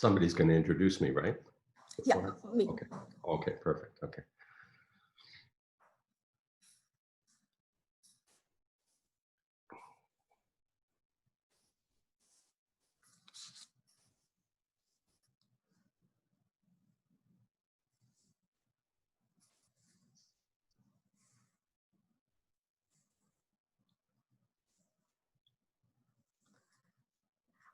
Somebody's going to introduce me, right? Yeah, me. Okay. Okay, perfect. Okay.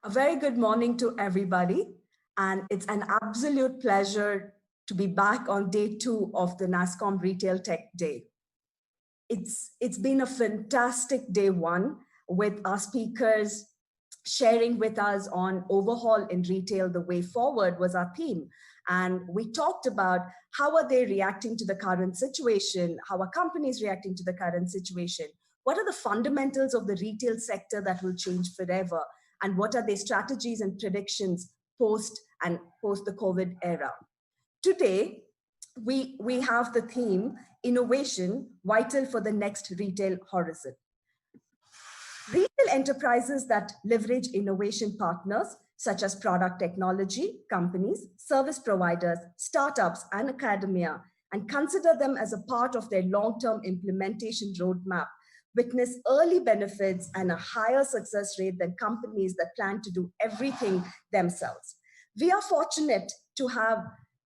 A very good morning to everybody. And it's an absolute pleasure to be back on day 2 of the NASSCOM RetailTech Day. It's been a fantastic day 1 with our speakers sharing with us on overhaul in retail, the way forward was our theme. And we talked about how are they reacting to the current situation, how are companies reacting to the current situation, what are the fundamentals of the retail sector that will change forever, and what are their strategies and predictions post the COVID era. Today, we have the theme, innovation, vital for the next retail horizon. Retail enterprises that leverage innovation partners, such as product technology companies, service providers, startups, and academia, and consider them as a part of their long-term implementation roadmap, witness early benefits and a higher success rate than companies that plan to do everything themselves. We are fortunate to have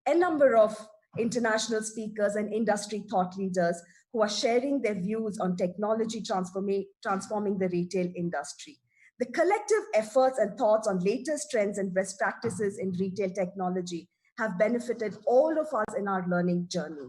a number of international speakers and industry thought leaders who are sharing their views on technology transforming the retail industry. The collective efforts and thoughts on latest trends and best practices in retail technology have benefited all of us in our learning journey.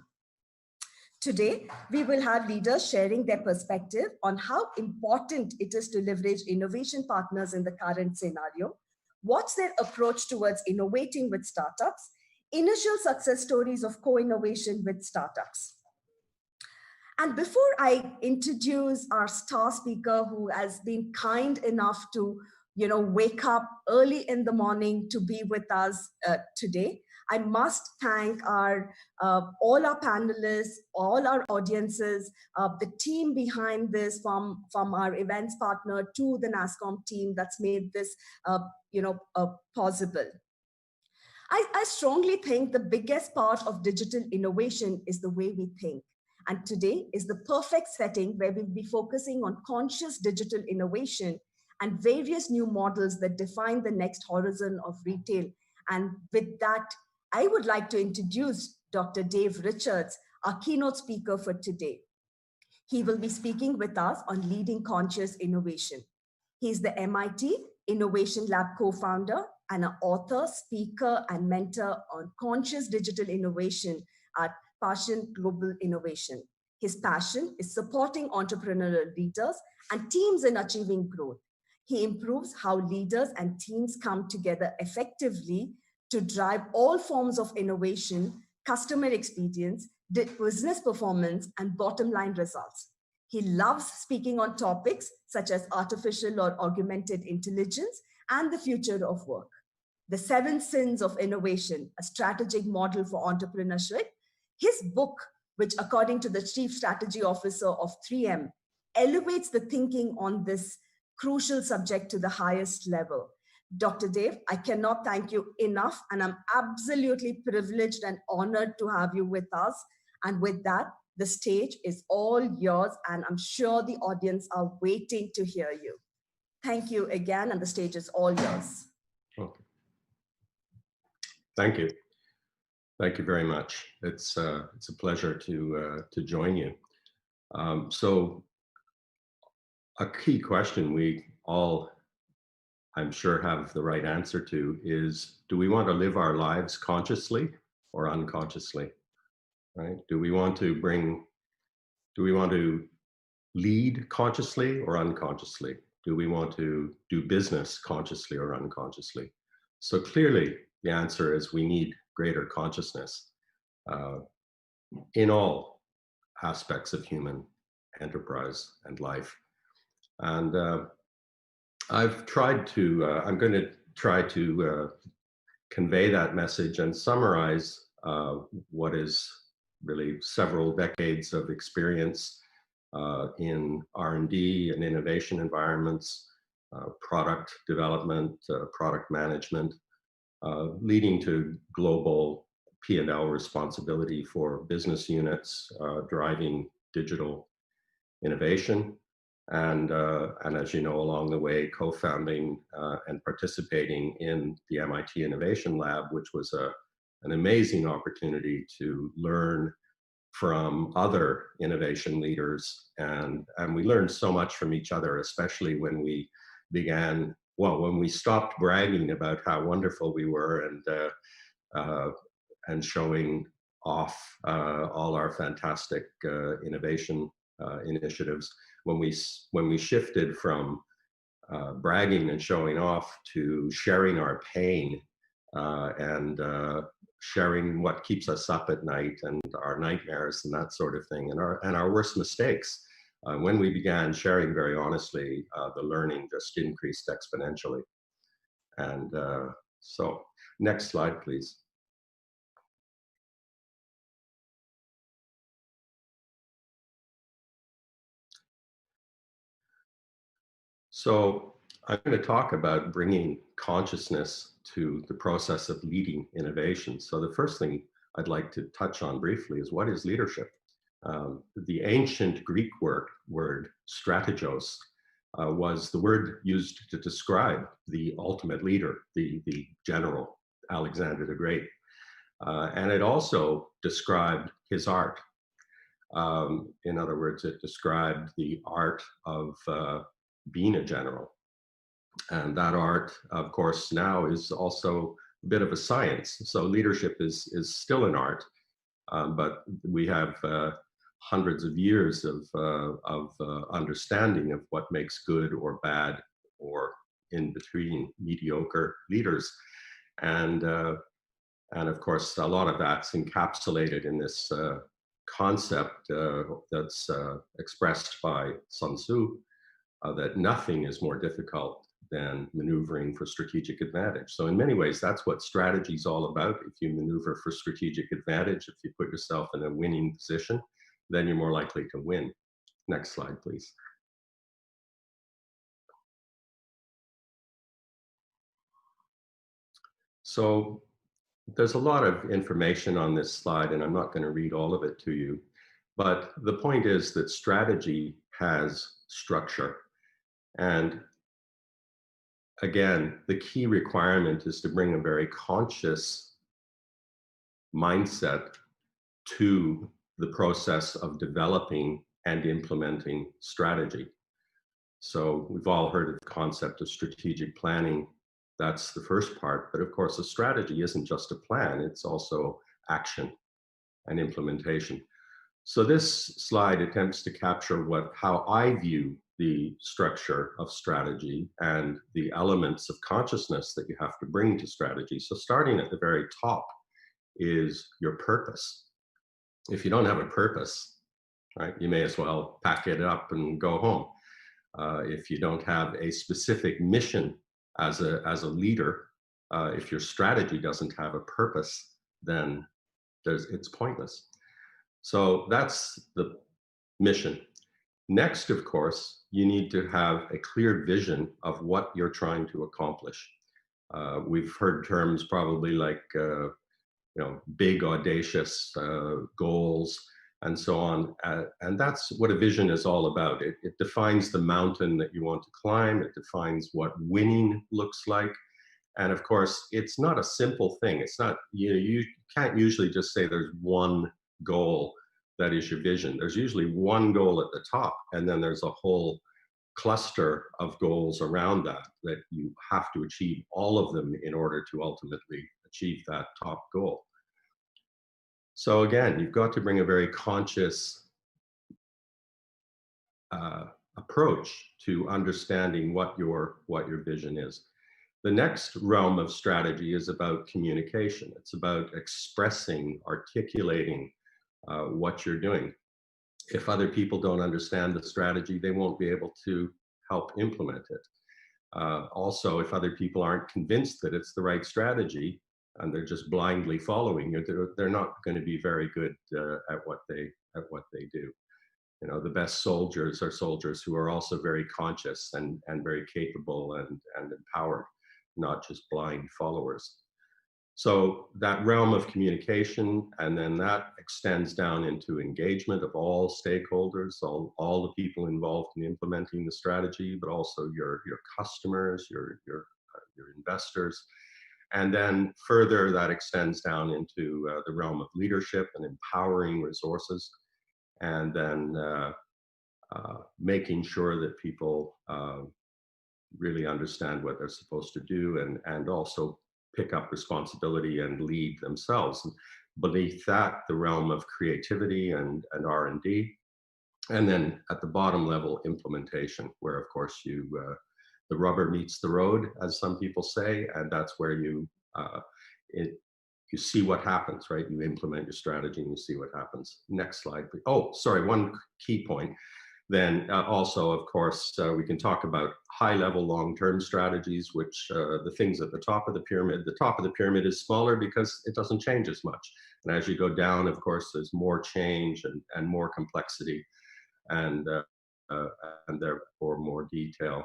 Today, we will have leaders sharing their perspective on how important it is to leverage innovation partners in the current scenario, what's their approach towards innovating with startups, initial success stories of co-innovation with startups. And before I introduce our star speaker who has been kind enough to wake up early in the morning to be with us today, I must thank all our panelists, all our audiences, the team behind this, from our events partner to the NASSCOM team that's made this possible. I strongly think the biggest part of digital innovation is the way we think. And today is the perfect setting where we'll be focusing on conscious digital innovation and various new models that define the next horizon of retail. And with that, I would like to introduce Dr. Dave Richards, our keynote speaker for today. He will be speaking with us on leading conscious innovation. He's the MIT Innovation Lab co-founder and an author, speaker, and mentor on conscious digital innovation at Passion Global Innovation. His passion is supporting entrepreneurial leaders and teams in achieving growth. He improves how leaders and teams come together effectively to drive all forms of innovation, customer experience, business performance, and bottom line results. He loves speaking on topics such as artificial or augmented intelligence and the future of work. The 7 Sins of Innovation, a strategic model for entrepreneurship. His book, which according to the Chief Strategy Officer of 3M, elevates the thinking on this crucial subject to the highest level. Dr. Dave, I cannot thank you enough, and I'm absolutely privileged and honored to have you with us. And with that, the stage is all yours, and I'm sure the audience are waiting to hear you. Thank you again, and the stage is all yours. Okay. Thank you. Thank you very much. It's a pleasure to join you. So a key question we all, I'm sure, have the right answer to is, do we want to live our lives consciously or unconsciously, right? Do we want to lead consciously or unconsciously? Do we want to do business consciously or unconsciously? So clearly the answer is we need greater consciousness in all aspects of human enterprise and life. And I've tried to, I'm going to try to convey that message and summarize what is really several decades of experience in R&D and innovation environments, product development, product management, leading to global P&L responsibility for business units, driving digital innovation, and as you know, along the way, co-founding and participating in the MIT Innovation Lab, which was an amazing opportunity to learn from other innovation leaders. And we learned so much from each other, especially when we began, well, when we stopped bragging about how wonderful we were and showing off all our fantastic innovation initiatives. When we shifted from bragging and showing off to sharing our pain and sharing what keeps us up at night and our nightmares and that sort of thing, and our worst mistakes. When we began sharing very honestly, the learning just increased exponentially. And so, next slide, please. So I'm going to talk about bringing consciousness to the process of leading innovation. So the first thing I'd like to touch on briefly is, what is leadership? The ancient Greek word strategos was the word used to describe the ultimate leader, the general, Alexander the Great. And it also described his art. In other words, it described the art of being a general. And that art, of course, now is also a bit of a science. So leadership is still an art, but we have hundreds of years of understanding of what makes good or bad or in between mediocre leaders. And of course, a lot of that's encapsulated in this concept that's expressed by Sun Tzu, that nothing is more difficult than maneuvering for strategic advantage. So in many ways, that's what strategy is all about. If you maneuver for strategic advantage, if you put yourself in a winning position, then you're more likely to win. Next slide, please. So there's a lot of information on this slide, and I'm not going to read all of it to you. But the point is that strategy has structure. And again, the key requirement is to bring a very conscious mindset to the process of developing and implementing strategy. So we've all heard of the concept of strategic planning. That's the first part. But of course, a strategy isn't just a plan, it's also action and implementation. So this slide attempts to capture how I view the structure of strategy and the elements of consciousness that you have to bring to strategy. So starting at the very top is your purpose. If you don't have a purpose, right, you may as well pack it up and go home. If you don't have a specific mission as a leader, if your strategy doesn't have a purpose, then it's pointless. So that's the mission. Next, of course, you need to have a clear vision of what you're trying to accomplish. We've heard terms probably like big, audacious goals and so on. And that's what a vision is all about. It defines the mountain that you want to climb. It defines what winning looks like. And of course, it's not a simple thing. It's not, you can't usually just say there's one goal that is your vision. There's usually one goal at the top, and then there's a whole cluster of goals around that you have to achieve all of them in order to ultimately achieve that top goal. So again, you've got to bring a very conscious approach to understanding what your vision is. The next realm of strategy is about communication. It's about expressing, articulating what you're doing. If other people don't understand the strategy, they won't be able to help implement it. Also, if other people aren't convinced that it's the right strategy and they're just blindly following it, they're not going to be very good at what they do. You know, the best soldiers are soldiers who are also very conscious and very capable and empowered, not just blind followers. So that realm of communication, and then that extends down into engagement of all stakeholders, all the people involved in implementing the strategy, but also your customers, your investors. And then further, that extends down into the realm of leadership and empowering resources, and then making sure that people really understand what they're supposed to do, and also pick up responsibility and lead themselves. And beneath that, the realm of creativity and R&D. And then at the bottom level, implementation, where of course the rubber meets the road, as some people say, and that's where you see what happens, right? You implement your strategy and you see what happens. Next slide, please. Oh, sorry, one key point. Then also, of course, we can talk about high-level long-term strategies, which the things at the top of the pyramid is smaller because it doesn't change as much. And as you go down, of course, there's more change and more complexity, and therefore more detail,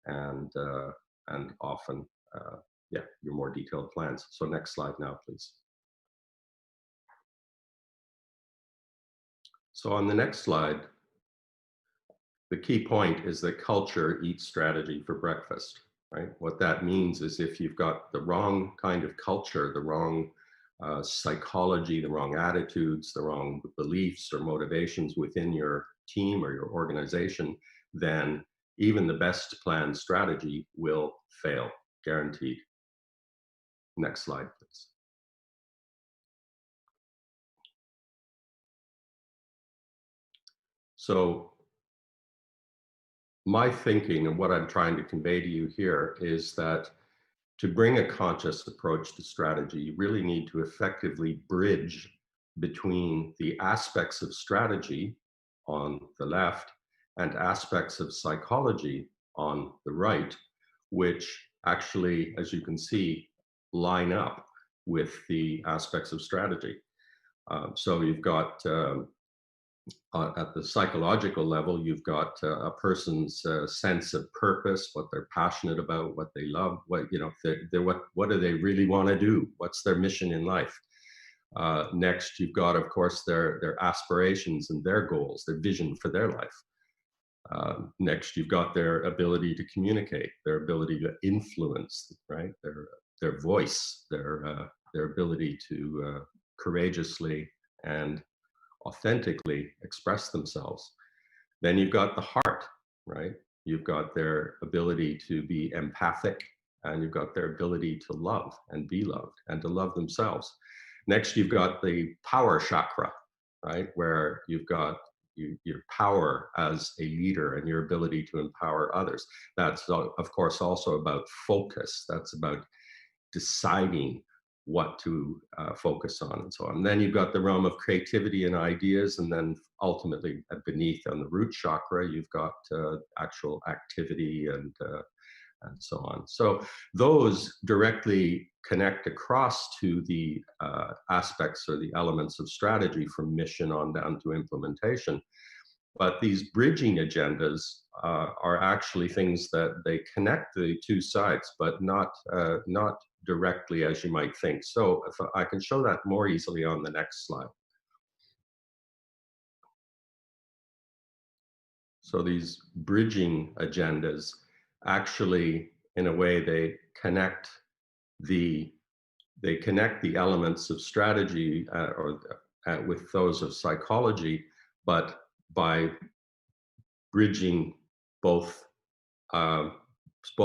and often, yeah, your more detailed plans. So next slide now, please. So on the next slide, the key point is that culture eats strategy for breakfast, right? What that means is if you've got the wrong kind of culture, the wrong psychology, the wrong attitudes, the wrong beliefs or motivations within your team or your organization, then even the best planned strategy will fail, guaranteed. Next slide, please. So my thinking and what I'm trying to convey to you here is that to bring a conscious approach to strategy, you really need to effectively bridge between the aspects of strategy on the left and aspects of psychology on the right, which actually, as you can see, line up with the aspects of strategy. So you've got at the psychological level, you've got a person's sense of purpose, what they're passionate about, what they love, what what do they really want to do? What's their mission in life? Next, you've got, of course, their aspirations and their goals, their vision for their life. Next, you've got their ability to communicate, their ability to influence, right? Their voice, their ability to courageously and authentically express themselves. Then you've got the heart, right? You've got their ability to be empathic, and you've got their ability to love and be loved and to love themselves. Next, you've got the power chakra, right? Where you've got your power as a leader and your ability to empower others. That's, of course, also about focus. That's about deciding what to focus on and so on. And then you've got the realm of creativity and ideas, and then ultimately beneath on the root chakra, you've got actual activity and so on. So those directly connect across to the aspects or the elements of strategy from mission on down to implementation. But these bridging agendas are actually things that they connect the two sides, but not directly as you might think. So if I can show that more easily on the next slide. So these bridging agendas actually, in a way, they connect the elements of strategy with those of psychology, but by bridging both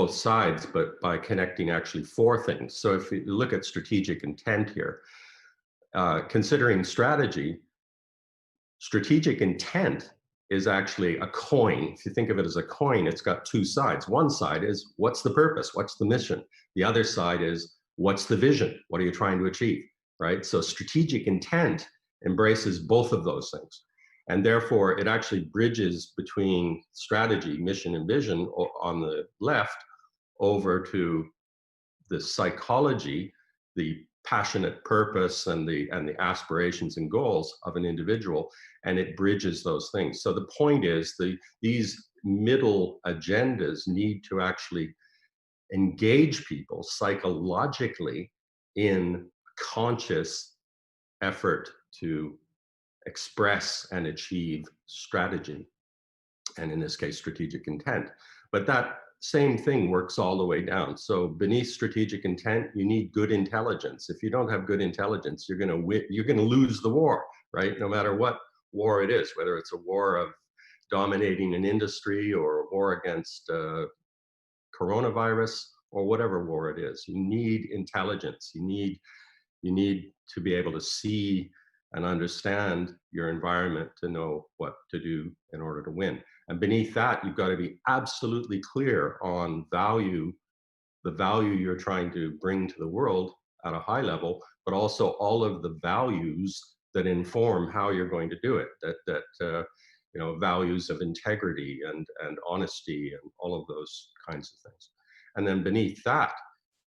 sides, but by connecting actually four things. So if you look at strategic intent here, considering strategy, strategic intent is actually a coin. If you think of it as a coin, it's got two sides. One side is what's the purpose? What's the mission? The other side is what's the vision? What are you trying to achieve, right? So strategic intent embraces both of those things. And therefore, it actually bridges between strategy, mission, and vision on the left over to the psychology, the passionate purpose, and the aspirations and goals of an individual, and it bridges those things. So the point is, these middle agendas need to actually engage people psychologically in conscious effort to express and achieve strategy, and in this case, strategic intent. But that same thing works all the way down. So beneath strategic intent, you need good intelligence. If you don't have good intelligence, you're going to lose the war, right? No matter what war it is, whether it's a war of dominating an industry or a war against coronavirus or whatever war it is, you need intelligence. You need to be able to see and understand your environment to know what to do in order to win. And beneath that, you've got to be absolutely clear on value, the value you're trying to bring to the world at a high level, but also all of the values that inform how you're going to do it. You know, values of integrity and honesty and all of those kinds of things. And then beneath that,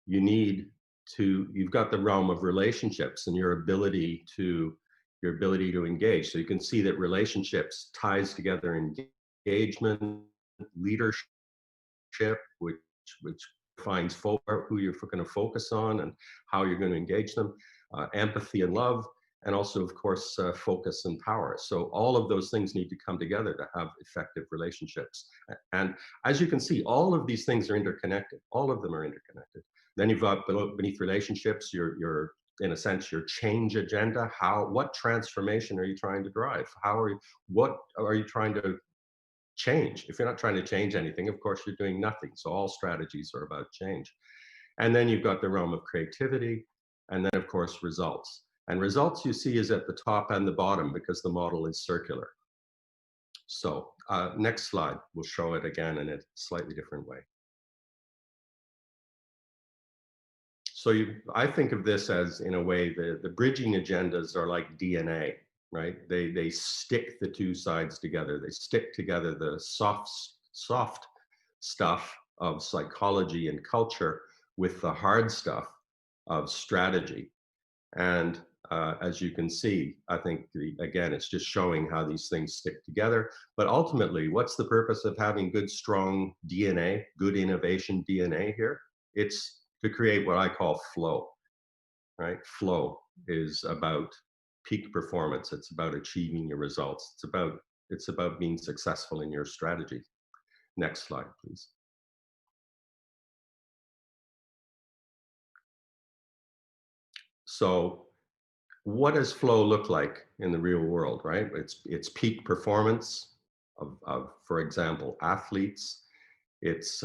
you've got the realm of relationships and your ability to engage. So you can see that relationships ties together engagement, leadership, which defines who you're going to focus on and how you're going to engage them, empathy and love, and also, of course, focus and power. So all of those things need to come together to have effective relationships. And as you can see, all of these things are interconnected. All of them are interconnected. Then you've got beneath relationships, your in a sense, your change agenda. What transformation are you trying to drive? What are you trying to change? If you're not trying to change anything, of course, you're doing nothing. So all strategies are about change. And then you've got the realm of creativity, and then of course, results. And results you see is at the top and the bottom because the model is circular. So next slide, we'll show it again in a slightly different way. So I think of this as, in a way, the bridging agendas are like DNA, right? They stick the two sides together. They stick together the soft stuff of psychology and culture with the hard stuff of strategy. And as you can see, I think, again, it's just showing how these things stick together. But ultimately, what's the purpose of having good, strong DNA, good innovation DNA here? It's to create what I call flow, right? Flow is about peak performance. It's about achieving your results. It's about being successful in your strategy. Next slide, please. So what does flow look like in the real world, right? It's peak performance of, for example, athletes. It's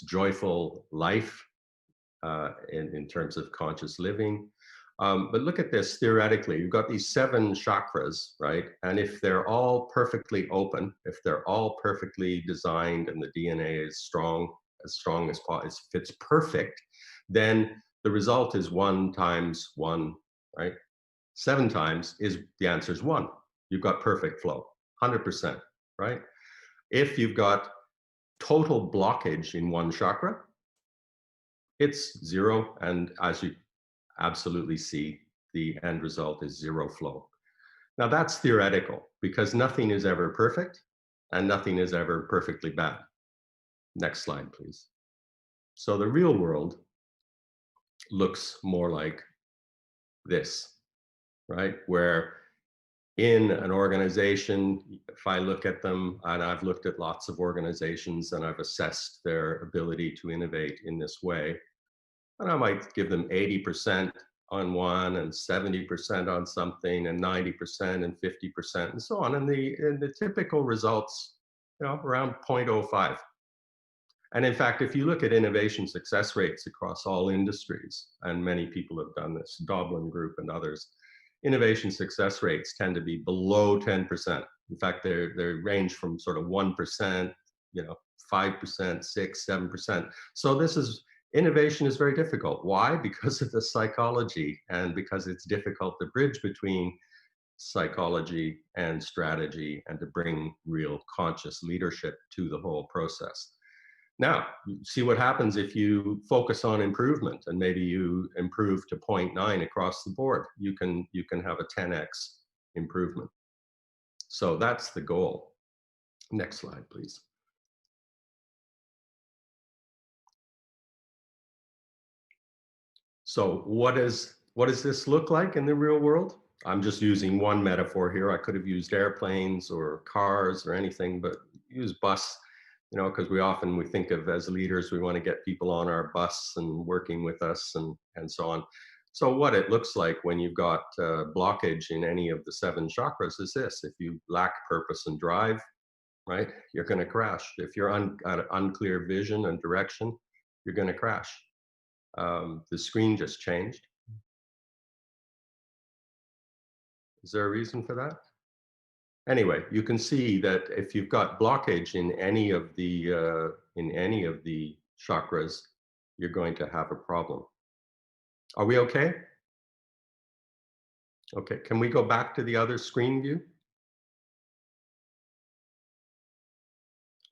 joyful life in terms of conscious living. But look at this theoretically. You've got these 7 chakras, right? And if they're all perfectly open, if they're all perfectly designed and the DNA is as strong as possible, if it's perfect, then the result is 1 times 1, right? 7 times is the answer is 1. You've got perfect flow, 100%, right? If you've got total blockage in 1 chakra, it's 0. And as you absolutely see, the end result is 0 flow. Now that's theoretical because nothing is ever perfect and nothing is ever perfectly bad. Next slide, please. So the real world looks more like this, right? Where in an organization, if I look at them, and I've looked at lots of organizations and I've assessed their ability to innovate in this way, and I might give them 80% on one and 70% on something and 90% and 50% and so on. And the typical results, around 0.05. And in fact, if you look at innovation success rates across all industries, and many people have done this, Doblin Group and others, innovation success rates tend to be below 10%. In fact, they range from sort of 1%, 5%, 6, 7%. So innovation is very difficult. Why? Because of the psychology and because it's difficult to bridge between psychology and strategy and to bring real conscious leadership to the whole process. Now, see what happens if you focus on improvement and maybe you improve to 0.9 across the board. You can have a 10x improvement. So that's the goal. Next slide, please. So what does this look like in the real world? I'm just using one metaphor here. I could have used airplanes or cars or anything, but use bus, because we think of as leaders, we want to get people on our bus and working with us and so on. So what it looks like when you've got blockage in any of the 7 chakras is this: if you lack purpose and drive, right, you're going to crash. If you're got unclear vision and direction, you're going to crash. The screen just changed. Is there a reason for that? Anyway, you can see that if you've got blockage in any of the chakras, you're going to have a problem. Are we okay? Okay, can we go back to the other screen view?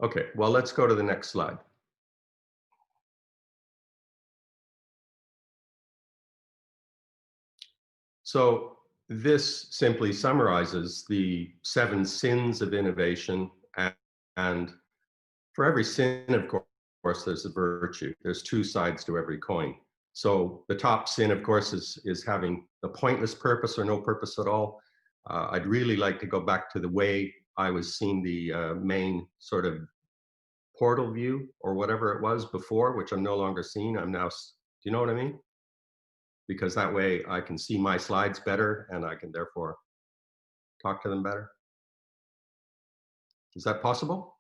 Okay, well, let's go to the next slide. So this simply summarizes the 7 sins of innovation, and for every sin, of course, there's a virtue. There's 2 sides to every coin. So the top sin, of course, is having a pointless purpose or no purpose at all. I'd really like to go back to the way I was seeing the main sort of portal view or whatever it was before, which I'm no longer seeing. I'm now, do you know what I mean? Because that way I can see my slides better and I can therefore talk to them better. Is that possible?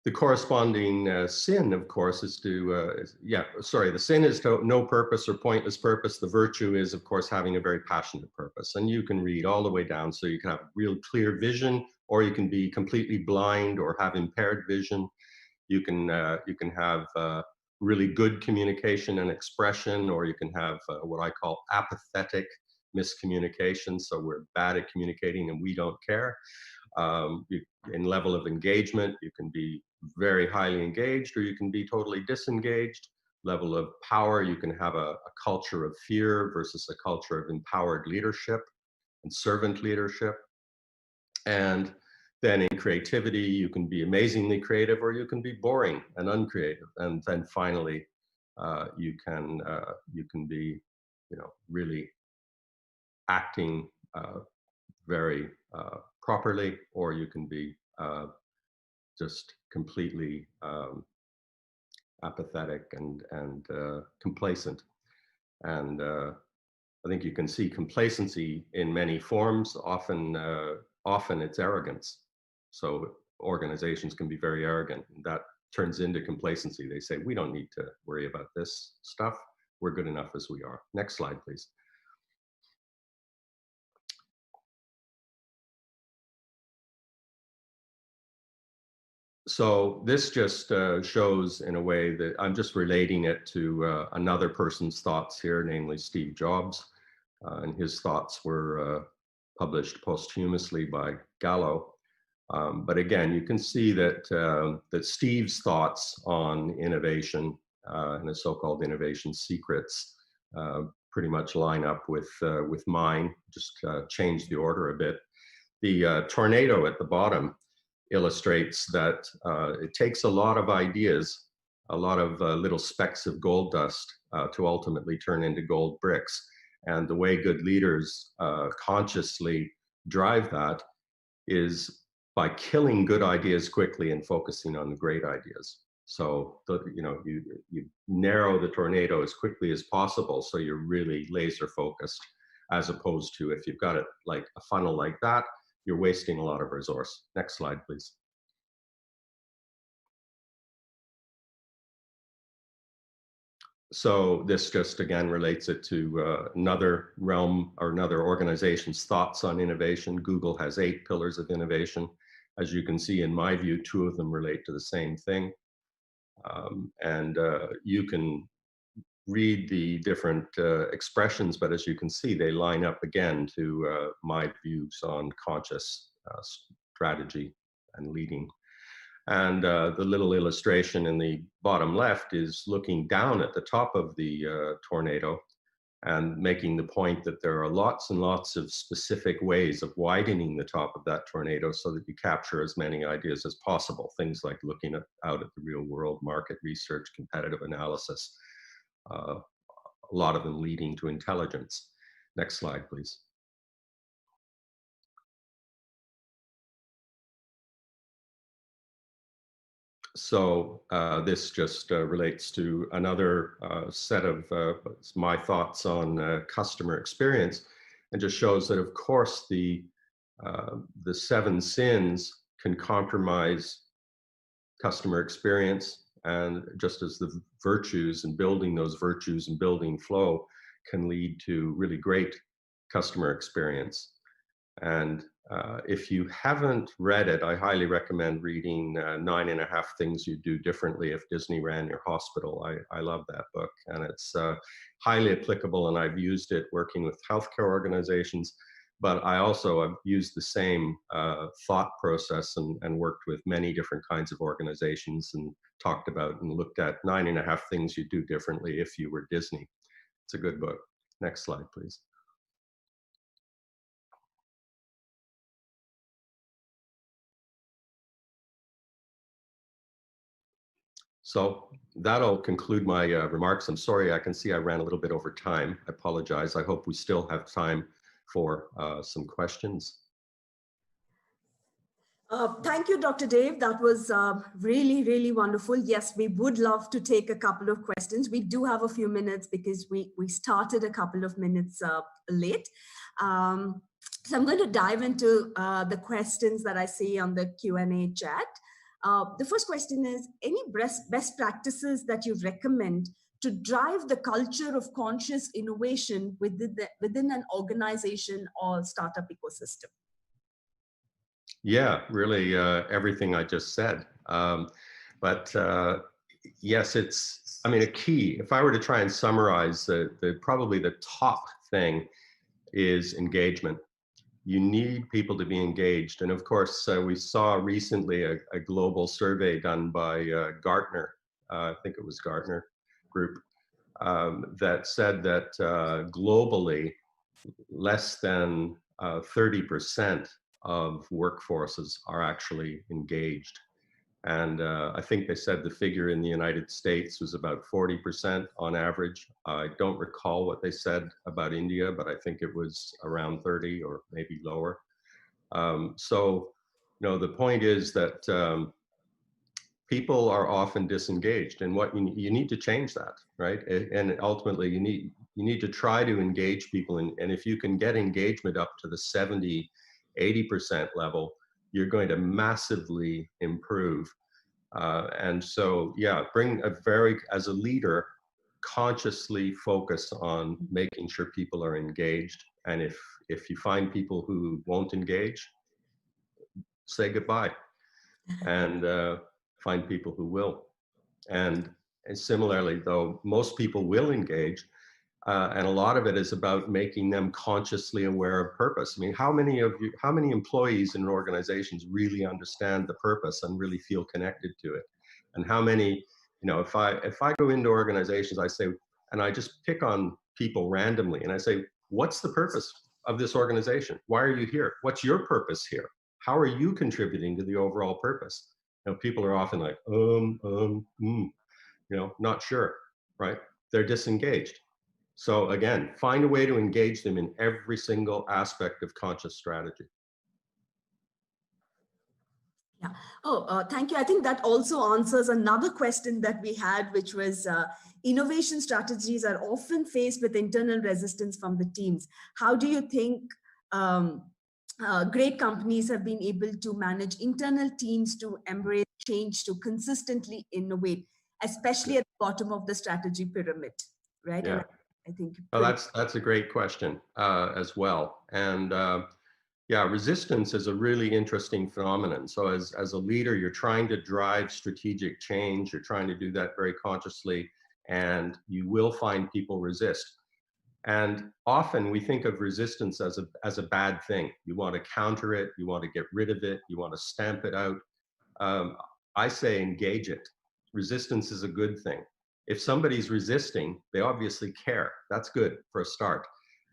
The corresponding sin, of course, is the sin is to no purpose or pointless purpose. The virtue is, of course, having a very passionate purpose. And you can read all the way down, so you can have real clear vision, or you can be completely blind or have impaired vision. You can have really good communication and expression, or you can have what I call apathetic miscommunication. So we're bad at communicating and we don't care. In level of engagement, you can be very highly engaged or you can be totally disengaged. Level of power, you can have a culture of fear versus a culture of empowered leadership and servant leadership. And then in creativity, you can be amazingly creative or you can be boring and uncreative. And then finally, you can be, really acting very properly, or you can be just completely apathetic and complacent. And I think you can see complacency in many forms. Often it's arrogance. So organizations can be very arrogant, and that turns into complacency. They say, we don't need to worry about this stuff. We're good enough as we are. Next slide, please. So this just shows in a way that I'm just relating it to another person's thoughts here, namely Steve Jobs. And his thoughts were published posthumously by Gallo. But again, you can see that Steve's thoughts on innovation and the so-called innovation secrets pretty much line up with mine. Just change the order a bit. The tornado at the bottom illustrates that it takes a lot of ideas, a lot of little specks of gold dust to ultimately turn into gold bricks. And the way good leaders consciously drive that is by killing good ideas quickly and focusing on the great ideas. So you narrow the tornado as quickly as possible, so you're really laser focused, as opposed to if you've got it like a funnel like that, you're wasting a lot of resource. Next slide, please. So this just again relates it to another realm or another organization's thoughts on innovation. Google has 8 pillars of innovation. As you can see, in my view, 2 of them relate to the same thing. You can read the different expressions, but as you can see, they line up again to my views on conscious strategy and leading. And the little illustration in the bottom left is looking down at the top of the tornado. and making the point that there are lots and lots of specific ways of widening the top of that tornado so that you capture as many ideas as possible. Things like looking out at the real world, market research, competitive analysis, a lot of them leading to intelligence. Next slide, please. So this just relates to another set of my thoughts on customer experience, and just shows that, of course, the 7 sins can compromise customer experience, and just as the virtues and building those virtues and building flow can lead to really great customer experience. And if you haven't read it, I highly recommend reading 9.5 Things You Do Differently If Disney Ran Your Hospital. I love that book, and it's highly applicable, and I've used it working with healthcare organizations, but I also have used the same thought process and worked with many different kinds of organizations and talked about and looked at 9.5 Things You Do Differently If You Were Disney. It's a good book. Next slide, please. So that'll conclude my remarks. I'm sorry, I can see I ran a little bit over time. I apologize. I hope we still have time for some questions. Thank you, Dr. Dave. That was really, really wonderful. Yes, we would love to take a couple of questions. We do have a few minutes because we started a couple of minutes late. So I'm going to dive into the questions that I see on the Q&A chat. The first question is, any best practices that you recommend to drive the culture of conscious innovation within an organization or startup ecosystem? Yeah, really everything I just said. But yes, it's, I mean, a key, if I were to try and summarize probably the top thing is engagement. You need people to be engaged. And of course, we saw recently a global survey done by Gartner, I think it was Gartner Group, that said that globally, less than 30% of workforces are actually engaged. And I think they said the figure in the United States was about 40% on average. I don't recall what they said about India, but I think it was around 30 or maybe lower. So, you know, the point is that people are often disengaged, and what you need to change that, right? And ultimately, you need to try to engage people, and if you can get engagement up to the 70, 80% level, you're going to massively improve. And so, yeah, as a leader, consciously focus on making sure people are engaged. And if you find people who won't engage, say goodbye, and find people who will. And similarly, though, most people will engage. And a lot of it is about making them consciously aware of purpose. I mean, how many employees in organizations really understand the purpose and really feel connected to it? And how many, you know, if I go into organizations, I say, and I just pick on people randomly, and I say, what's the purpose of this organization? Why are you here? What's your purpose here? How are you contributing to the overall purpose? You know, people are often like, you know, not sure, right? They're disengaged. So again, find a way to engage them in every single aspect of conscious strategy. Yeah. Oh, thank you. I think that also answers another question that we had, which was innovation strategies are often faced with internal resistance from the teams. How do you think great companies have been able to manage internal teams to embrace change, to consistently innovate, especially at the bottom of the strategy pyramid, right? Yeah. And I think that's a great question as well. And yeah, resistance is a really interesting phenomenon. So as a leader, you're trying to drive strategic change. You're trying to do that very consciously, and you will find people resist. And often we think of resistance as a bad thing. You want to counter it. You want to get rid of it. You want to stamp it out. I say engage it. Resistance is a good thing. If somebody's resisting, they obviously care. That's good for a start.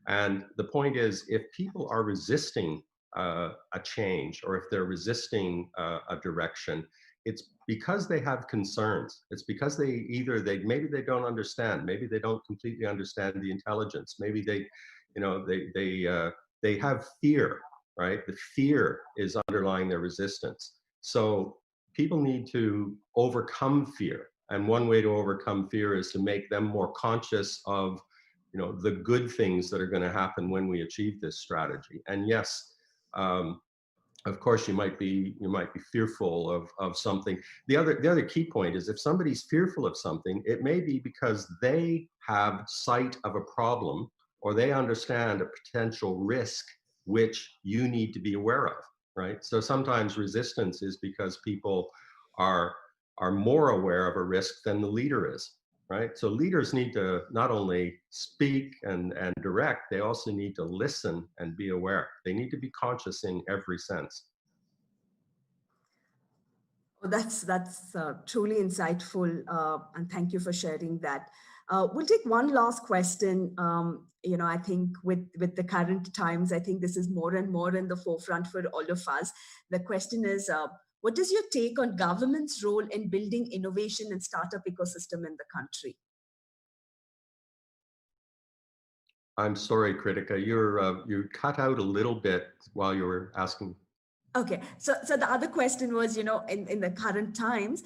And the point is, if people are resisting a change, or if they're resisting a direction, it's because they have concerns. It's because maybe they don't understand, maybe they don't completely understand the intelligence, maybe they have fear, right? The fear is underlying their resistance. So people need to overcome fear. And one way to overcome fear is to make them more conscious of, the good things that are going to happen when we achieve this strategy. And yes, of course, you might be fearful of something. The other key point is, if somebody's fearful of something, it may be because they have sight of a problem, or they understand a potential risk which you need to be aware of, right? So sometimes resistance is because people are more aware of a risk than the leader is, right? So leaders need to not only speak and direct, they also need to listen and be aware. They need to be conscious in every sense. Well, that's truly insightful, and thank you for sharing that. We'll take one last question. I think with the current times, I think this is more and more in the forefront for all of us. The question is, what is your take on government's role in building innovation and startup ecosystem in the country? I'm sorry, Kritika, you cut out a little bit while you were asking. Okay, so the other question was, in the current times,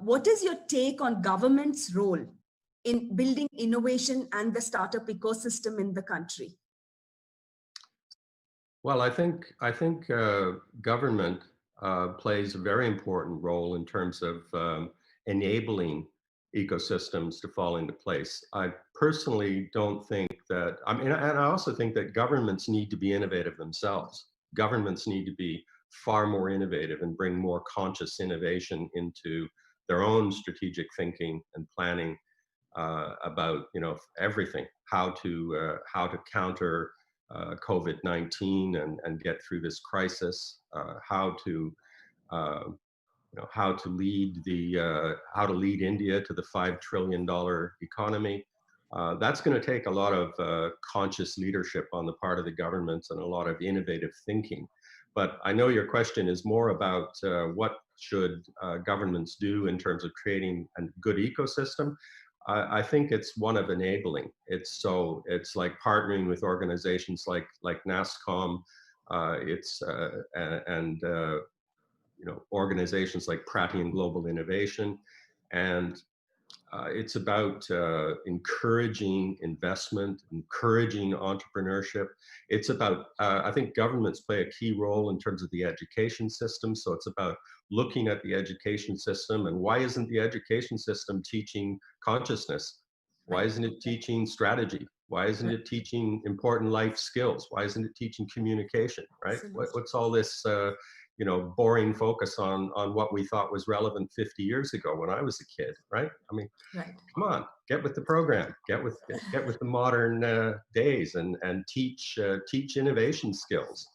what is your take on government's role in building innovation and the startup ecosystem in the country? Well, I think government plays a very important role in terms of enabling ecosystems to fall into place. I personally don't think that, and I also think that governments need to be innovative themselves. Governments need to be far more innovative and bring more conscious innovation into their own strategic thinking and planning about everything, how to counter COVID-19 and get through this crisis, how to lead India to the $5 trillion economy. That's going to take a lot of conscious leadership on the part of the governments and a lot of innovative thinking. But I know your question is more about what should governments do in terms of creating a good ecosystem. I think it's one of enabling. It's like partnering with organizations like NASSCOM, organizations like Prattian Global Innovation, and it's about encouraging investment, encouraging entrepreneurship. It's about, I think governments play a key role in terms of the education system. So it's about looking at the education system and why isn't the education system teaching consciousness? Why isn't it teaching strategy? Why isn't it teaching important life skills? Why isn't it teaching communication, right? What's all this boring focus on what we thought was relevant 50 years ago when I was a kid, right? I mean, come on, get with the program, get with the modern days, and teach innovation skills.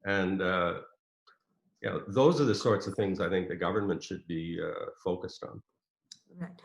And those are the sorts of things I think the government should be focused on. Right.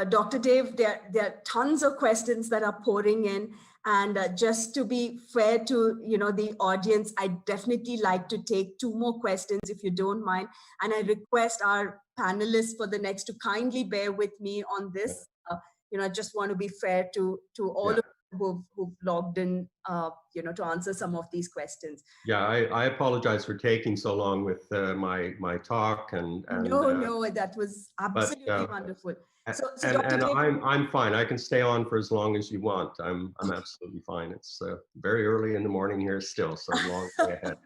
Dr. Dave, there are tons of questions that are pouring in. And just to be fair to the audience, I'd definitely like to take 2 more questions if you don't mind. And I request our panelists for the next to kindly bear with me on this. I just want to be fair to all of you who've logged in, to answer some of these questions. Yeah, I apologize for taking so long with my talk and no, that was absolutely wonderful. So and I'm fine. I can stay on for as long as you want. I'm absolutely fine. It's very early in the morning here still, so long way ahead.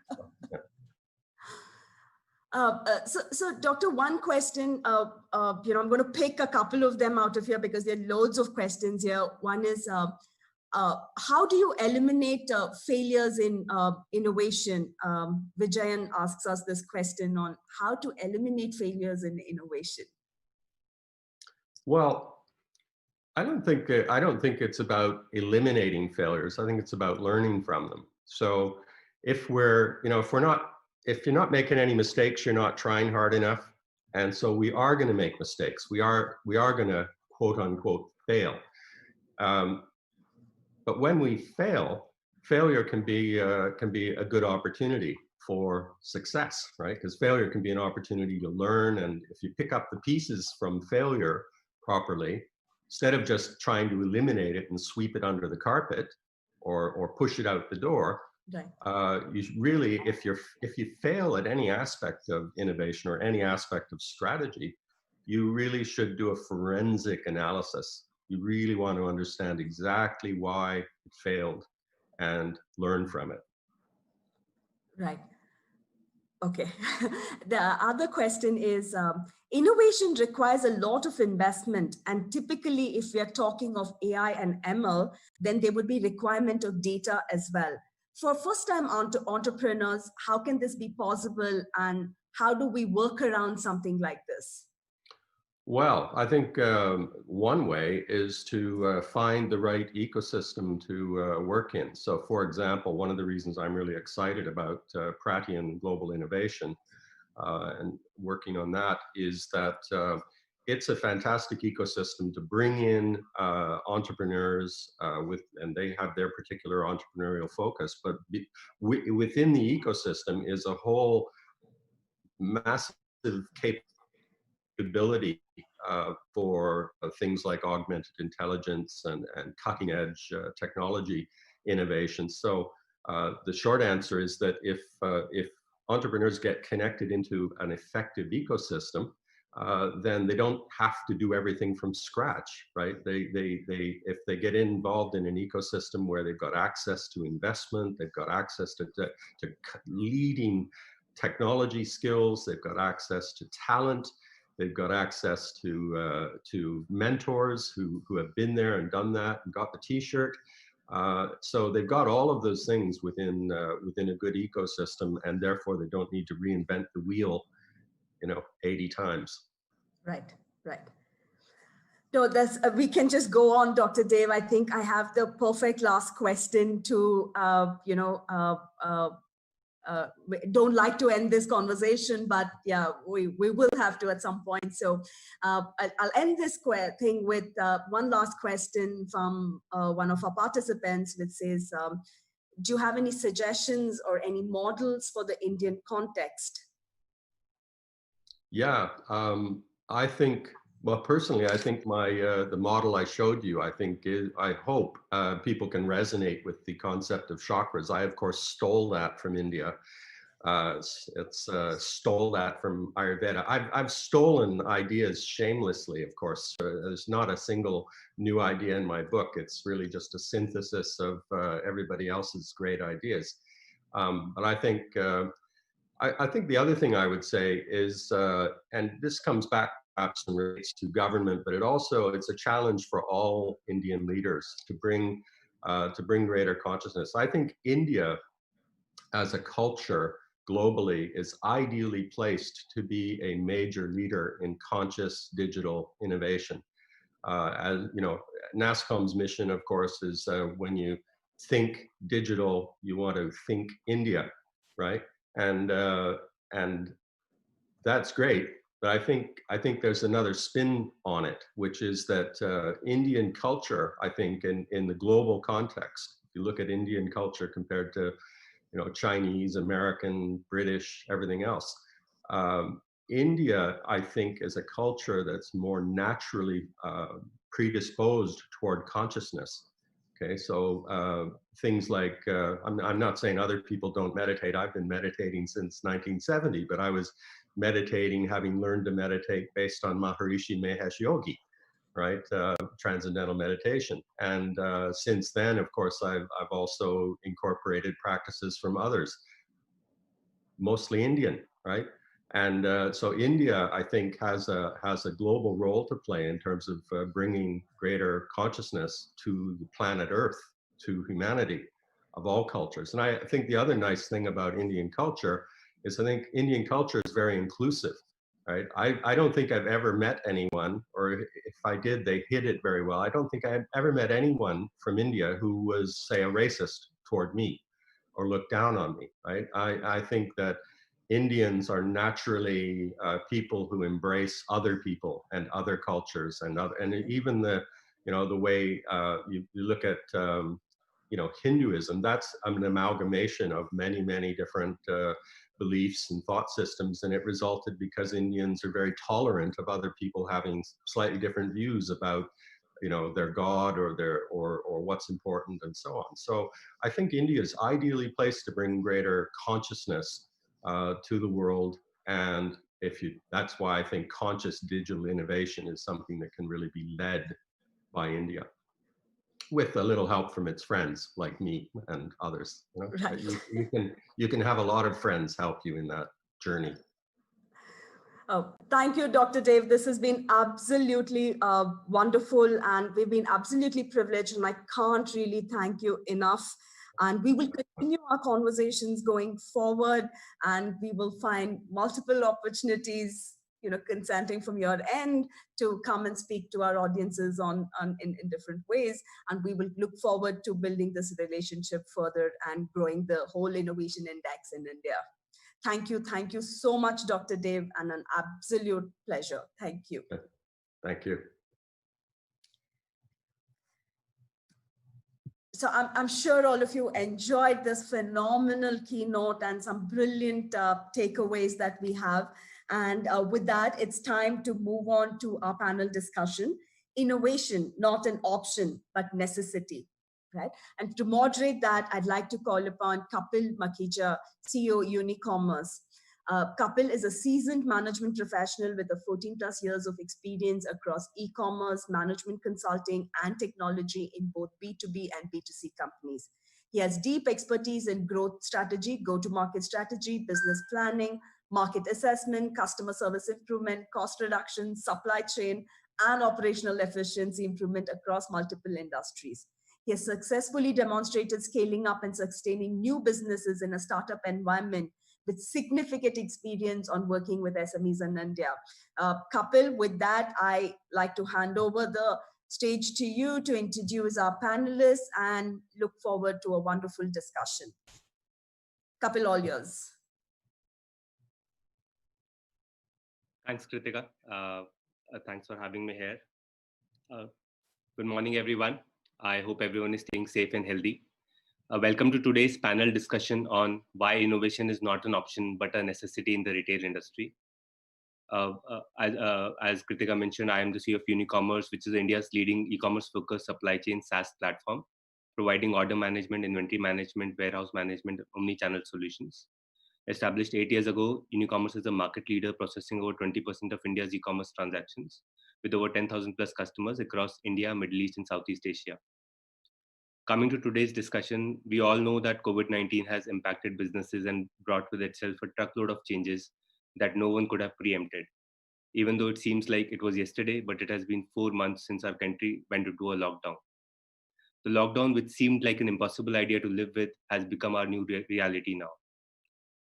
So Doctor, one question, I'm going to pick a couple of them out of here because there are loads of questions here. One is, how do you eliminate failures in innovation? Vijayan asks us this question on how to eliminate failures in innovation. Well, I don't think it's about eliminating failures. I think it's about learning from them. So if you're not making any mistakes, you're not trying hard enough. And so we are going to make mistakes. We are going to quote unquote fail. But when we fail, failure can be a good opportunity for success, right? Because failure can be an opportunity to learn. And if you pick up the pieces from failure properly, instead of just trying to eliminate it and sweep it under the carpet or push it out the door, right. you really, if you fail at any aspect of innovation or any aspect of strategy, you really should do a forensic analysis. You really want to understand exactly why it failed and learn from it. Right. Okay. The other question is, innovation requires a lot of investment. And typically, if we are talking of AI and ML, then there would be requirement of data as well. For first-time entrepreneurs, how can this be possible? And how do we work around something like this? Well, I think one way is to find the right ecosystem to work in. So, for example, one of the reasons I'm really excited about Pratian Global Innovation and working on that is that it's a fantastic ecosystem to bring in entrepreneurs and they have their particular entrepreneurial focus, but within the ecosystem is a whole massive capability for things like augmented intelligence and cutting edge technology innovation. So the short answer is that if entrepreneurs get connected into an effective ecosystem, then they don't have to do everything from scratch, right? If they get involved in an ecosystem where they've got access to investment, they've got access to leading technology skills, they've got access to talent, they've got access to mentors who have been there and done that and got the T-shirt. So they've got all of those things within a good ecosystem, and therefore they don't need to reinvent the wheel, 80 times. Right, right. No, that's we can just go on, Dr. Dave. I think I have the perfect last question to don't like to end this conversation, but yeah, we will have to at some point. So I'll end this thing with one last question from one of our participants, which says, do you have any suggestions or any models for the Indian context? Yeah, I think, well, personally, I think the model I showed you, I hope people can resonate with the concept of chakras. I, of course, stole that from India. Stole that from Ayurveda. I've stolen ideas shamelessly, of course. There's not a single new idea in my book. It's really just a synthesis of everybody else's great ideas. But I think the other thing I would say is, and this comes back perhaps and relates to government, but it's a challenge for all Indian leaders to bring greater consciousness. I think India as a culture globally is ideally placed to be a major leader in conscious digital innovation. As you know, NASSCOM's mission, of course, is when you think digital, you want to think India, right? And that's great, but I think there's another spin on it, which is that Indian culture, I think, in the global context, if you look at Indian culture compared to Chinese, American, British, everything else. India, I think, is a culture that's more naturally predisposed toward consciousness. Okay, so things like, I'm not saying other people don't meditate. I've been meditating since 1970, but I was meditating, having learned to meditate based on Maharishi Mahesh Yogi, right? Transcendental meditation. And since then, of course, I've also incorporated practices from others, mostly Indian, right? And so India, I think, has a global role to play in terms of bringing greater consciousness to the planet Earth, to humanity of all cultures. And I think the other nice thing about Indian culture is I think Indian culture is very inclusive. Right? I don't think I've ever met anyone, or if I did, they hid it very well. I don't think I've ever met anyone from India who was, say, a racist toward me or looked down on me. Right? I think that Indians are naturally people who embrace other people and other cultures, and even the way you look at Hinduism. That's an amalgamation of many different beliefs and thought systems, and it resulted because Indians are very tolerant of other people having slightly different views about their god or what's important and so on. So I think India is ideally placed to bring greater consciousness to the world. And that's why I think conscious digital innovation is something that can really be led by India, with a little help from its friends like me and others. Right. You can have a lot of friends help you in that journey. Oh, thank you, Dr. Dave. This has been absolutely wonderful, and we've been absolutely privileged, and I can't really thank you enough. And we will continue our conversations going forward, and we will find multiple opportunities, consenting from your end to come and speak to our audiences in different ways. And we will look forward to building this relationship further and growing the whole innovation index in India. Thank you so much, Dr. Dave, and an absolute pleasure. Thank you. Thank you. So I'm sure all of you enjoyed this phenomenal keynote and some brilliant takeaways that we have. And with that, it's time to move on to our panel discussion. Innovation, not an option, but necessity. Right? And to moderate that, I'd like to call upon Kapil Makhija, CEO Unicommerce. Kapil is a seasoned management professional with 14+ years of experience across e-commerce, management consulting, and technology in both B2B and B2C companies. He has deep expertise in growth strategy, go-to-market strategy, business planning, market assessment, customer service improvement, cost reduction, supply chain, and operational efficiency improvement across multiple industries. He has successfully demonstrated scaling up and sustaining new businesses in a startup environment with significant experience on working with SMEs in India. Kapil, with that, I like to hand over the stage to you to introduce our panelists and look forward to a wonderful discussion. Kapil, all yours. Thanks, Kritika. Thanks for having me here. Good morning, everyone. I hope everyone is staying safe and healthy. Welcome to today's panel discussion on why innovation is not an option but a necessity in the retail industry. As Kritika mentioned, I am the CEO of Unicommerce, which is India's leading e-commerce focused supply chain SaaS platform, providing order management, inventory management, warehouse management, omni-channel solutions. Established 8 years ago, Unicommerce is a market leader processing over 20% of India's e-commerce transactions, with over 10,000 plus customers across India, Middle East, and Southeast Asia. Coming to today's discussion, we all know that COVID-19 has impacted businesses and brought with itself a truckload of changes that no one could have preempted. Even though it seems like it was yesterday, but it has been 4 months since our country went into a lockdown. The lockdown, which seemed like an impossible idea to live with, has become our new reality now.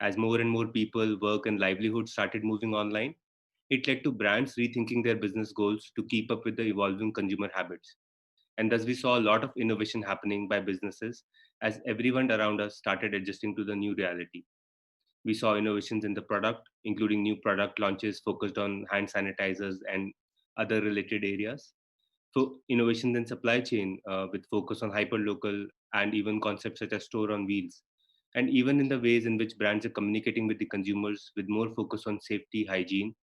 As more and more people, work, and livelihood started moving online, it led to brands rethinking their business goals to keep up with the evolving consumer habits. And thus we saw a lot of innovation happening by businesses as everyone around us started adjusting to the new reality. We saw innovations in the product, including new product launches focused on hand sanitizers and other related areas. So innovations in supply chain with focus on hyperlocal and even concepts such as store on wheels. And even in the ways in which brands are communicating with the consumers with more focus on safety, hygiene,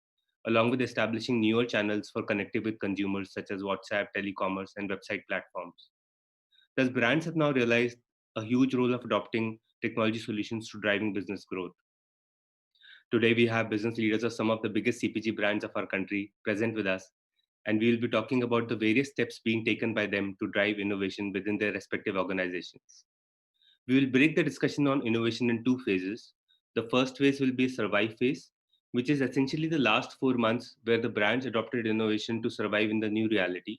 along with establishing newer channels for connecting with consumers such as WhatsApp, telecommerce, and website platforms. Thus, brands have now realized a huge role of adopting technology solutions to driving business growth. Today, we have business leaders of some of the biggest CPG brands of our country present with us, and we will be talking about the various steps being taken by them to drive innovation within their respective organizations. We will break the discussion on innovation in 2 phases. The first phase will be a survive phase, which is essentially the last 4 months where the brands adopted innovation to survive in the new reality,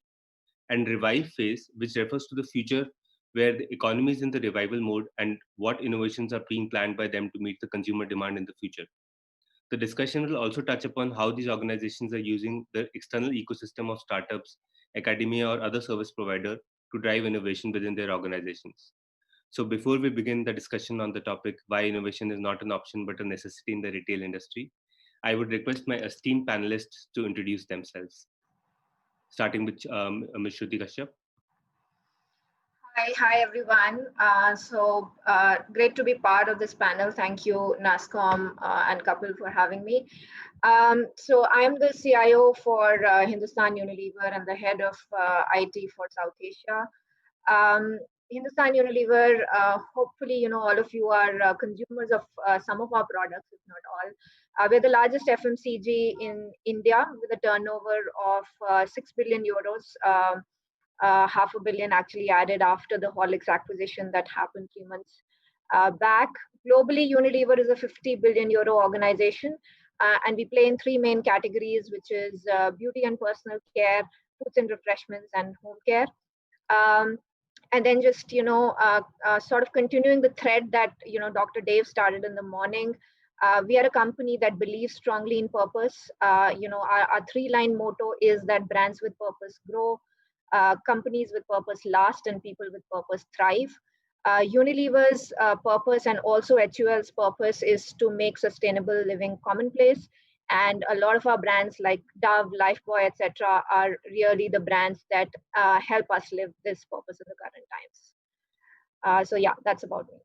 and revive phase, which refers to the future where the economy is in the revival mode and what innovations are being planned by them to meet the consumer demand in the future. The discussion will also touch upon how these organizations are using the external ecosystem of startups, academia, or other service provider to drive innovation within their organizations. So before we begin the discussion on the topic, why innovation is not an option but a necessity in the retail industry, I would request my esteemed panelists to introduce themselves, starting with Ms. Shruti Kashyap. Hi everyone. Great to be part of this panel. Thank you, NASSCOM and Kapil for having me. So I am the CIO for Hindustan Unilever and the head of IT for South Asia. Hindustan Unilever, hopefully, all of you are consumers of some of our products, if not all. We're the largest FMCG in India with a turnover of 6 billion euros. $500 million actually added after the Horlicks acquisition that happened 3 months back. Globally, Unilever is a 50 billion euro organization, and we play in 3 main categories, which is beauty and personal care, foods and refreshments, and home care. And then just, sort of continuing the thread that, Dr. Dave started in the morning, we are a company that believes strongly in purpose. Our 3-line motto is that brands with purpose grow, companies with purpose last, and people with purpose thrive. Unilever's purpose and also HUL's purpose is to make sustainable living commonplace. And a lot of our brands like Dove, Lifebuoy, etc., are really the brands that help us live this purpose in the current times. So yeah, that's about me.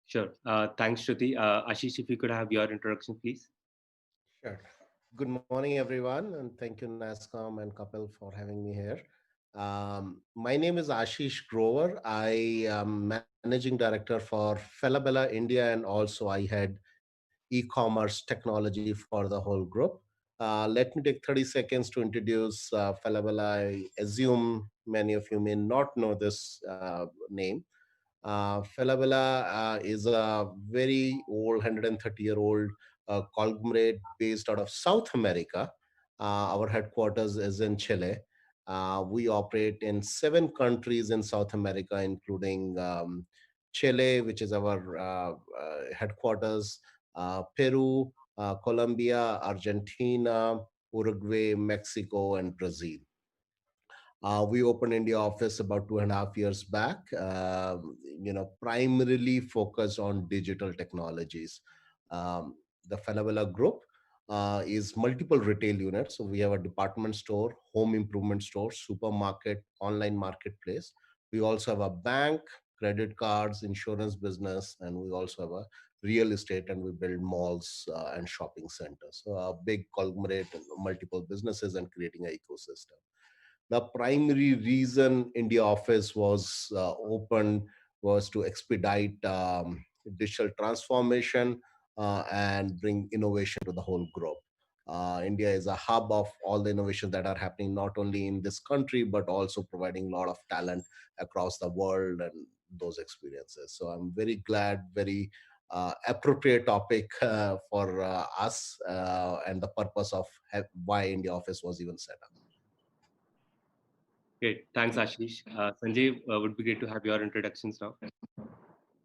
Sure. Thanks, Shruti. Ashish, if you could have your introduction, please. Sure. Good morning, everyone, and thank you, NASSCOM and Kapil, for having me here. My name is Ashish Grover. I am Managing Director for Falabella India, and also I had e-commerce technology for the whole group. Let me take 30 seconds to introduce Falabella. I assume many of you may not know this name. Falabella is a very old, 130-year-old conglomerate based out of South America. Our headquarters is in Chile. We operate in 7 countries in South America, including Chile, which is our headquarters, Peru, Colombia, Argentina, Uruguay, Mexico, and Brazil. We opened India office about 2.5 years back, primarily focused on digital technologies. The Falabella Group is multiple retail units. So we have a department store, home improvement store, supermarket, online marketplace. We also have a bank, credit cards, insurance business, and we also have a real estate, and we build malls and shopping centers. So a big conglomerate, multiple businesses, and creating an ecosystem. The primary reason India office was opened was to expedite digital transformation and bring innovation to the whole group. India is a hub of all the innovations that are happening, not only in this country, but also providing a lot of talent across the world and those experiences. So I'm very glad, very appropriate topic for us and the purpose of why India office was even set up. Great. Thanks, Ashish. Sanjay, would be great to have your introductions now.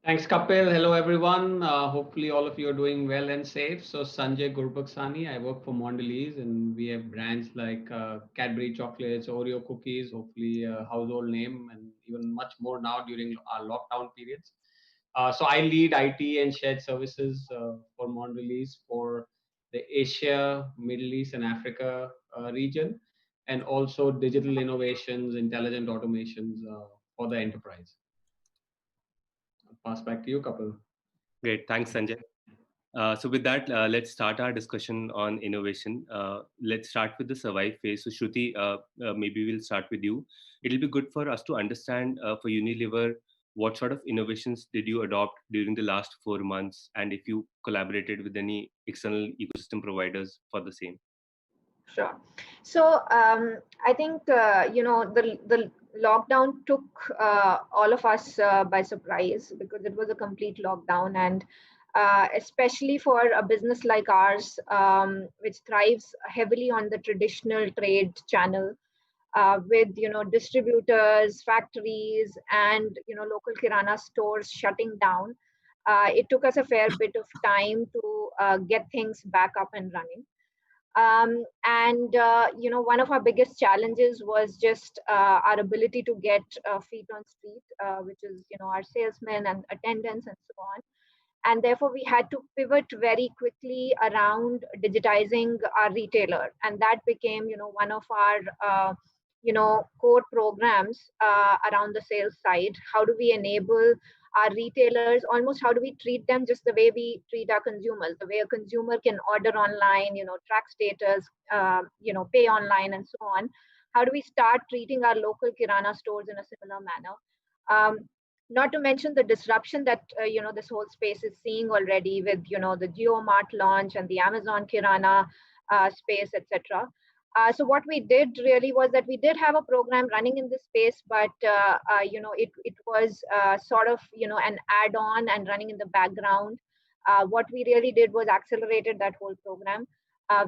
Thanks, Kapil. Hello, everyone. Hopefully, all of you are doing well and safe. So, Sanjay Gurbaksani, I work for Mondelez, and we have brands like Cadbury chocolates, Oreo cookies, hopefully a household name, and even much more now during our lockdown periods. So, I lead IT and shared services for Mondelez for the Asia, Middle East, and Africa region, and also digital innovations, intelligent automations for the enterprise. I'll pass back to you, Kapil. Great. Thanks, Sanjay. So with that, let's start our discussion on innovation. Let's start with the survive phase. So Shruti, maybe we'll start with you. It'll be good for us to understand for Unilever, what sort of innovations did you adopt during the last 4 months, and if you collaborated with any external ecosystem providers for the same. Sure. So I think, the lockdown took all of us by surprise, because it was a complete lockdown. And especially for a business like ours, which thrives heavily on the traditional trade channel, with distributors, factories, and local kirana stores shutting down, it took us a fair bit of time to get things back up and running. One of our biggest challenges was just our ability to get feet on street, which is, our salesmen and attendants and so on. And therefore, we had to pivot very quickly around digitizing our retailer. And that became, one of our, core programs around the sales side. How do we enable our retailers? Almost how do we treat them just the way we treat our consumers? The way a consumer can order online, track status, pay online and so on. How do we start treating our local Kirana stores in a similar manner? Not to mention the disruption that this whole space is seeing already with the JioMart launch and the Amazon Kirana space, etc. So what we did really was that we did have a program running in this space, but it was sort of an add-on and running in the background. What we really did was accelerated that whole program.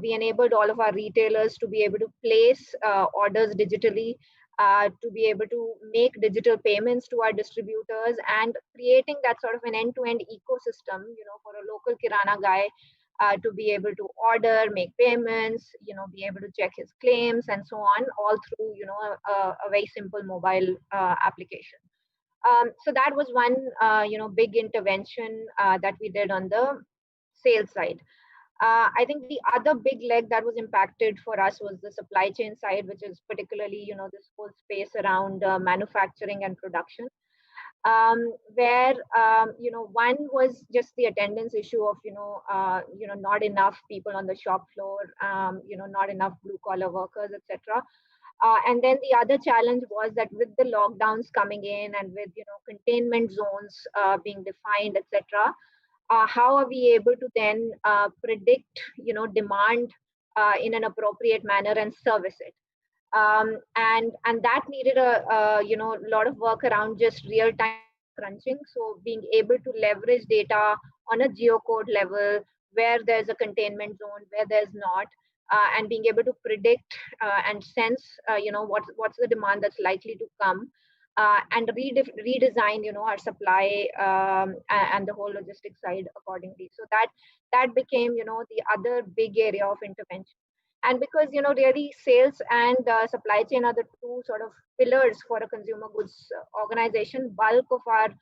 We enabled all of our retailers to be able to place orders digitally, to be able to make digital payments to our distributors, and creating that sort of an end-to-end ecosystem, for a local Kirana guy to be able to order, make payments, be able to check his claims and so on, all through, a very simple mobile application. So that was one, big intervention that we did on the sales side. I think the other big leg that was impacted for us was the supply chain side, which is particularly, this whole space around manufacturing and production, where one was just the attendance issue of not enough people on the shop floor, not enough blue collar workers, etc. And then the other challenge was that with the lockdowns coming in and with containment zones being defined, etc. How are we able to then predict demand in an appropriate manner and service it? And that needed a lot of work around just real time crunching. So being able to leverage data on a geocode level, where there's a containment zone, where there's not, and being able to predict and sense what's the demand that's likely to come, and redesign our supply and the whole logistics side accordingly. So that became the other big area of intervention. And because really sales and supply chain are the two sort of pillars for a consumer goods organization, bulk of our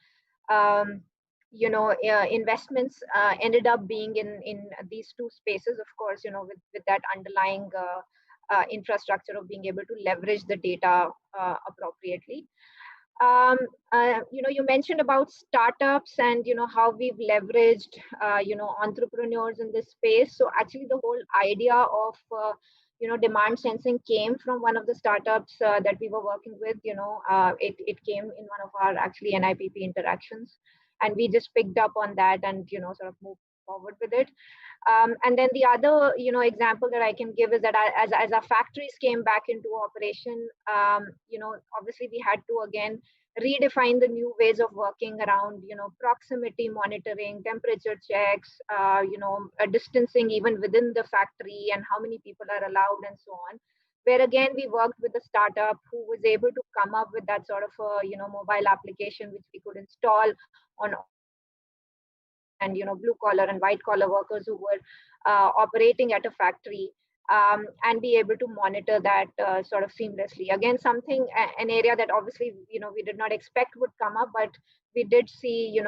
investments ended up being in these two spaces, of course, with that underlying infrastructure of being able to leverage the data appropriately. You mentioned about startups and how we've leveraged entrepreneurs in this space. So actually the whole idea of demand sensing came from one of the startups that we were working with. It came in one of our actually NIPP interactions, and we just picked up on that and sort of moved forward with it. And then the other example that I can give is that as our factories came back into operation, obviously we had to again redefine the new ways of working around proximity monitoring, temperature checks, distancing even within the factory, and how many people are allowed and so on. Where again we worked with a startup who was able to come up with that sort of mobile application which we could install on and blue collar and white collar workers who were operating at a factory, and be able to monitor that sort of seamlessly. Again, an area that obviously we did not expect would come up, but we did see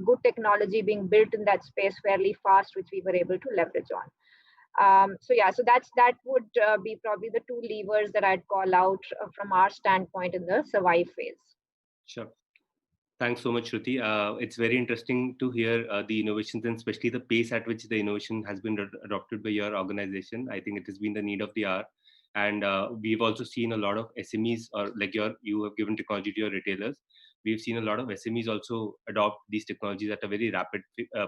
good technology being built in that space fairly fast, which we were able to leverage on. So that would be probably the two levers that I'd call out from our standpoint in the survive phase. Sure. Thanks so much, Shruti. It's very interesting to hear the innovations, and especially the pace at which the innovation has been adopted by your organization. I think it has been the need of the hour. And we've also seen a lot of SMEs, or like you have given technology to your retailers. We've seen a lot of SMEs also adopt these technologies at a very rapid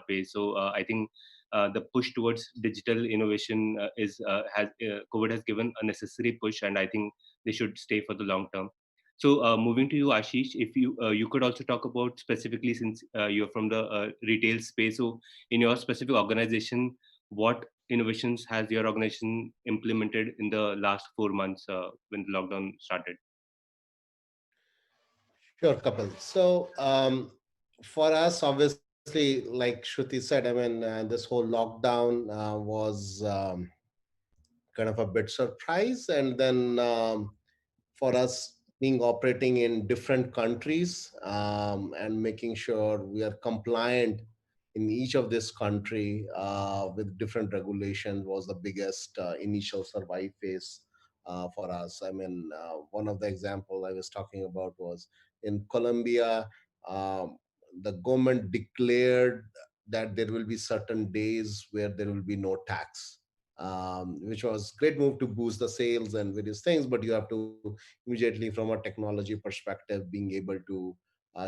pace. So I think the push towards digital innovation COVID has given a necessary push, and I think they should stay for the long term. So moving to you, Ashish, if you could also talk about specifically, since you're from the retail space, so in your specific organization, what innovations has your organization implemented in the last 4 months when the lockdown started? Sure, Kapil. So for us, obviously, like Shruti said, I mean, this whole lockdown was kind of a bit surprised. And then for us being operating in different countries and making sure we are compliant in each of this country with different regulations was the biggest initial survive phase for us. I mean, one of the example I was talking about was in Colombia. um, the government declared that there will be certain days where there will be no tax, which was great move to boost the sales and various things. But you have to immediately, from a technology perspective, being able to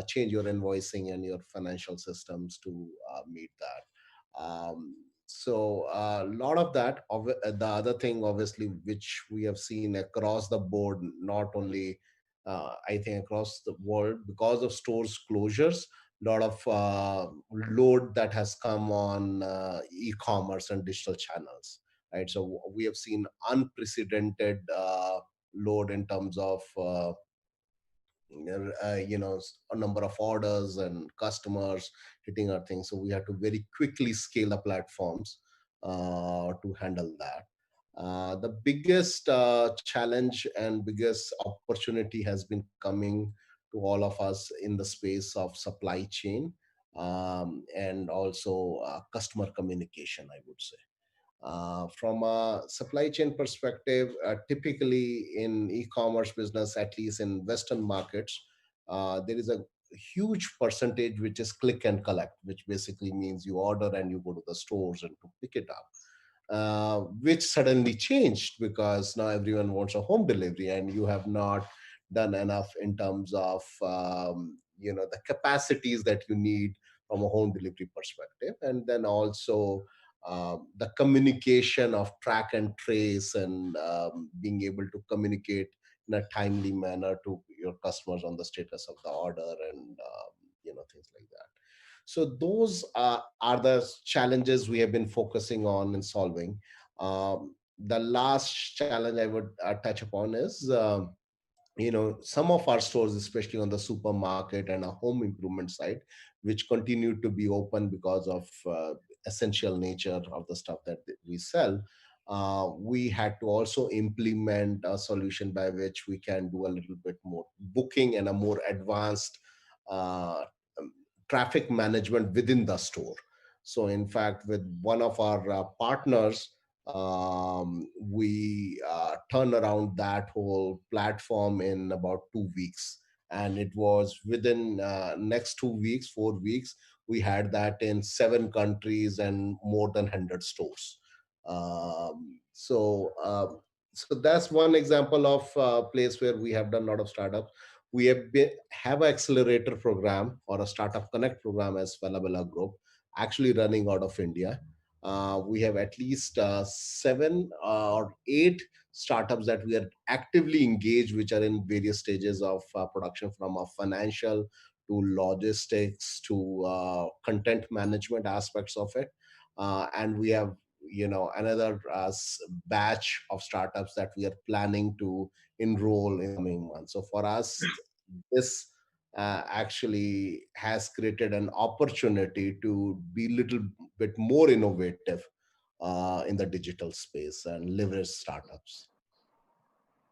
change your invoicing and your financial systems to meet that. So a lot of that. The other thing, obviously, which we have seen across the board, not only I think across the world, because of stores closures, a lot of load that has come on e-commerce and digital channels, right? So we have seen unprecedented load in terms of a number of orders and customers hitting our things. So we had to very quickly scale the platforms to handle that. The biggest challenge and biggest opportunity has been coming to all of us in the space of supply chain, and also customer communication, I would say. From a supply chain perspective, typically in e-commerce business, at least in Western markets, there is a huge percentage which is click and collect, which basically means you order and you go to the stores and to pick it up. Which suddenly changed because now everyone wants a home delivery, and you have not done enough in terms of the capacities that you need from a home delivery perspective. And then also the communication of track and trace, and being able to communicate in a timely manner to your customers on the status of the order, and things like that. So those are the challenges we have been focusing on and solving. The last challenge I would touch upon is some of our stores, especially on the supermarket and a home improvement side, which continue to be open because of essential nature of the stuff that we sell. We had to also implement a solution by which we can do a little bit more booking and a more advanced uh, traffic management within the store. So in fact, with one of our partners, we turned around that whole platform in about 2 weeks. And it was within next 2 weeks, 4 weeks, we had that in 7 countries and more than 100 stores. So that's one example of a place where we have done a lot of startups. We have an accelerator program or a startup connect program as Falabella Group, actually running out of India. We have at least 7 or 8 startups that we are actively engaged, which are in various stages of production, from a financial to logistics to content management aspects of it. And we have another batch of startups that we are planning to enroll in the coming months. So for us, this actually has created an opportunity to be a little bit more innovative in the digital space and leverage startups.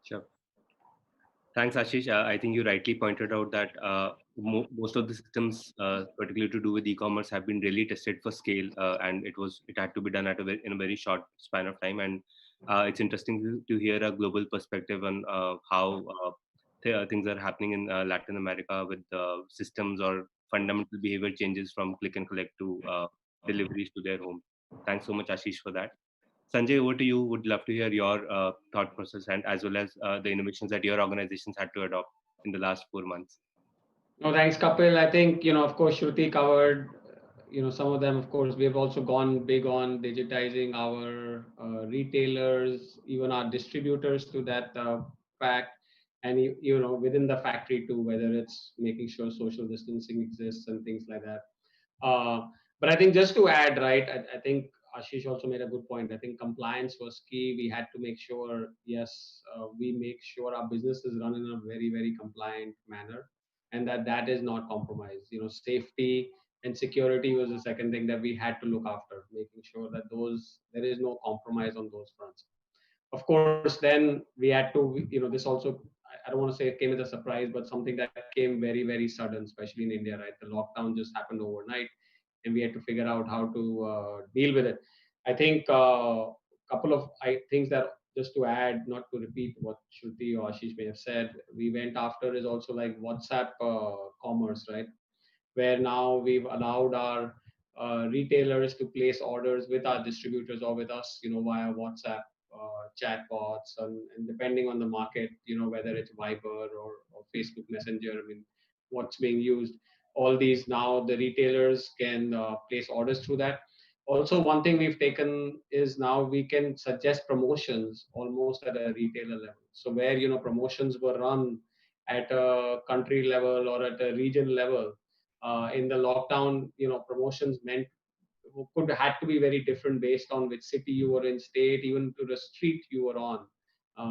Sure. Thanks, Ashish. I think you rightly pointed out that most of the systems, particularly to do with e-commerce, have been really tested for scale, and it had to be done in a very short span of time. And it's interesting to hear a global perspective on how things are happening in Latin America with systems or fundamental behavior changes from click and collect to deliveries to their home. Thanks so much, Ashish, for that. Sanjay, over to you. Would love to hear your thought process, and as well as the innovations that your organizations had to adopt in the last 4 months. No, thanks, Kapil. I think, of course, Shruti covered, some of them. Of course, we have also gone big on digitizing our retailers, even our distributors to that fact. And, within the factory too, whether it's making sure social distancing exists and things like that. But I think just to add, right, I think Ashish also made a good point. I think compliance was key. We had to make sure, yes, we make sure our business is run in a very, very compliant manner, and that is not compromised. Safety and security was the second thing that we had to look after, making sure that there is no compromise on those fronts. Of course, then we had to, this also, I don't want to say it came as a surprise, but something that came very, very sudden, especially in India, right? The lockdown just happened overnight, and we had to figure out how to deal with it. I think a couple of things that, just to add, not to repeat what Shruti or Ashish may have said, we went after is also like WhatsApp commerce, right? Where now we've allowed our retailers to place orders with our distributors or with us, via WhatsApp chatbots, and depending on the market, whether it's Viber or Facebook Messenger, I mean, what's being used. All these now the retailers can place orders through that. Also, one thing we've taken is now we can suggest promotions almost at a retailer level. So where promotions were run at a country level or at a region level, in the lockdown, promotions meant could had to be very different based on which city you were in, state, even to the street you were on,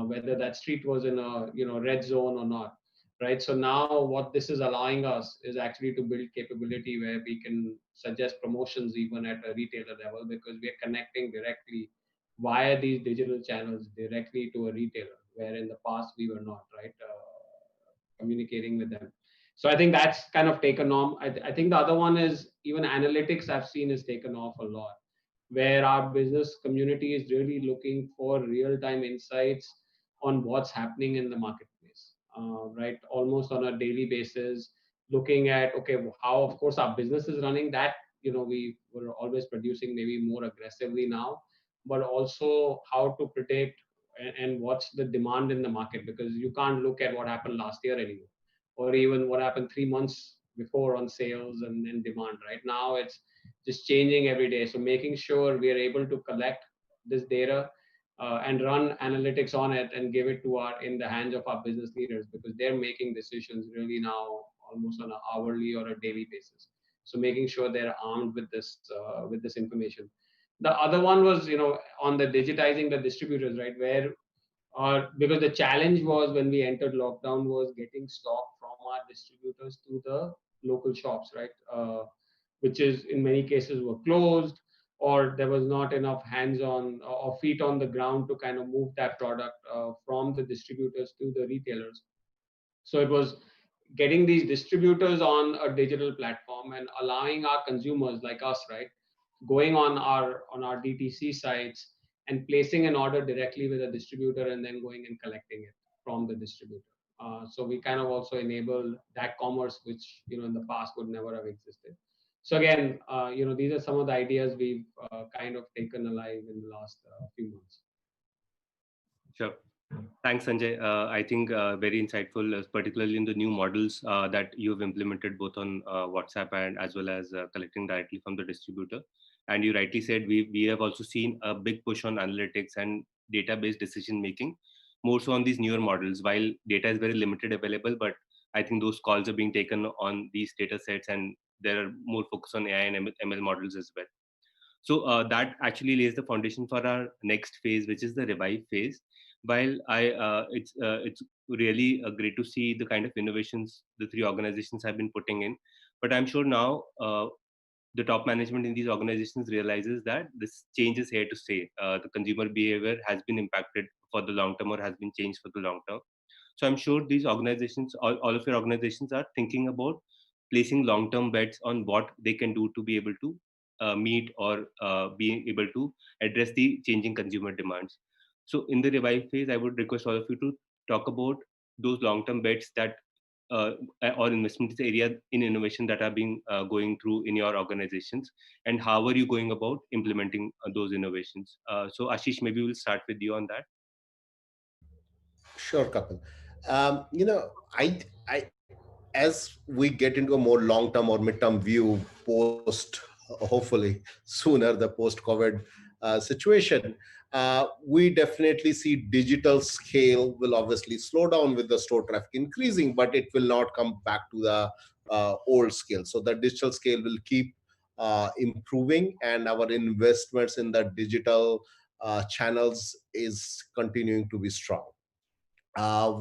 whether that street was in a red zone or not, right? So now what this is allowing us is actually to build capability where we can suggest promotions even at a retailer level, because we are connecting directly via these digital channels directly to a retailer, where in the past we were not, right? Communicating with them. So I think that's kind of taken on. I think the other one is even analytics I've seen is taken off a lot, where our business community is really looking for real-time insights on what's happening in the marketplace, right? Almost on a daily basis, looking at, okay, how, of course, our business is running that, we were always producing maybe more aggressively now, but also how to predict and what's the demand in the market, because you can't look at what happened last year anymore, or even what happened 3 months before on sales and demand. Right now, it's just changing every day. So making sure we are able to collect this data and run analytics on it and give it to in the hands of our business leaders, because they're making decisions really now almost on an hourly or a daily basis. So making sure they're armed with this information. The other one was, on the digitizing the distributors, right? Where because the challenge was when we entered lockdown was getting stock from our distributors to the local shops, right? Which is in many cases were closed, or there was not enough hands-on or feet on the ground to kind of move that product from the distributors to the retailers. So it was getting these distributors on a digital platform and allowing our consumers like us, right, going on our DTC sites and placing an order directly with a distributor and then going and collecting it from the distributor. So we kind of also enable that commerce, which in the past would never have existed. So again, these are some of the ideas we've kind of taken alive in the last few months. Sure. Thanks, Sanjay. I think very insightful, particularly in the new models that you've implemented both on WhatsApp and as well as collecting directly from the distributor. And you rightly said we have also seen a big push on analytics and database decision making, more so on these newer models. While data is very limited available, but I think those calls are being taken on these data sets, and there are more focus on AI and ML models as well. So that actually lays the foundation for our next phase, which is the revive phase. While it's really great to see the kind of innovations the three organizations have been putting in, but I'm sure now the top management in these organizations realizes that this change is here to stay. The consumer behavior has been impacted for the long term or has been changed for the long term. So I'm sure these organizations, all of your organizations, are thinking about placing long-term bets on what they can do to be able to meet or be able to address the changing consumer demands. So in the revive phase, I would request all of you to talk about those long-term bets that uh, or investment area in innovation that are being going through in your organizations, and how are you going about implementing those innovations. So Ashish, maybe we'll start with you on that. Sure, Kapil. I as we get into a more long-term or mid-term view post, hopefully sooner, the post-COVID situation, we definitely see digital scale will obviously slow down with the store traffic increasing, but it will not come back to the old scale. So the digital scale will keep improving, and our investments in the digital channels is continuing to be strong.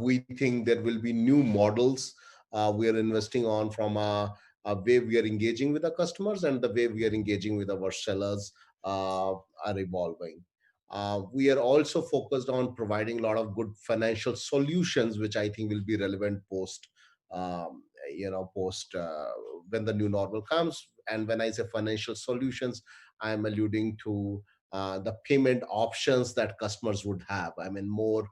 We think there will be new models we are investing on, from a way we are engaging with our customers and the way we are engaging with our sellers are evolving. We are also focused on providing a lot of good financial solutions, which I think will be relevant post, post when the new normal comes. And when I say financial solutions, I'm alluding to the payment options that customers would have. I mean, more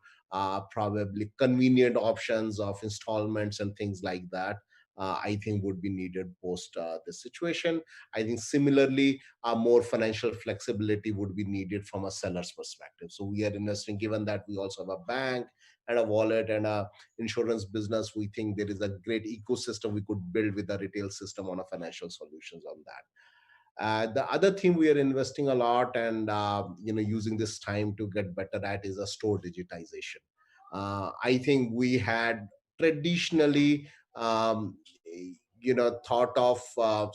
probably convenient options of installments and things like that. I think would be needed post this situation. I think similarly, more financial flexibility would be needed from a seller's perspective. So we are investing, given that we also have a bank and a wallet and a insurance business. We think there is a great ecosystem we could build with the retail system on a financial solutions on that. The other thing we are investing a lot and using this time to get better at is a store digitization. I think we had traditionally thought of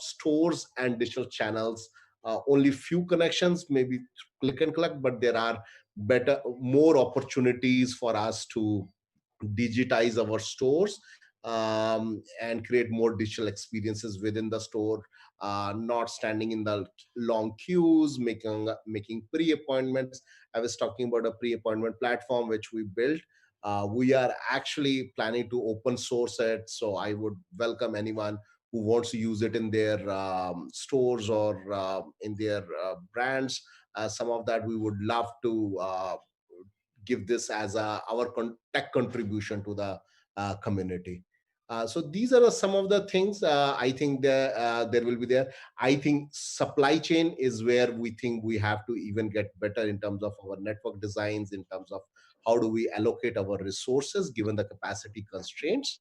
stores and digital channels only few connections, maybe click and collect, but there are more opportunities for us to digitize our stores and create more digital experiences within the store, not standing in the long queues, making pre-appointments. I was talking about a pre-appointment platform which we built. We are actually planning to open source it, so I would welcome anyone who wants to use it in their stores or in their brands. Some of that we would love to give this as our tech contribution to the community. So these are some of the things I think there will be there. I think supply chain is where we think we have to even get better in terms of our network designs, in terms of how do we allocate our resources given the capacity constraints.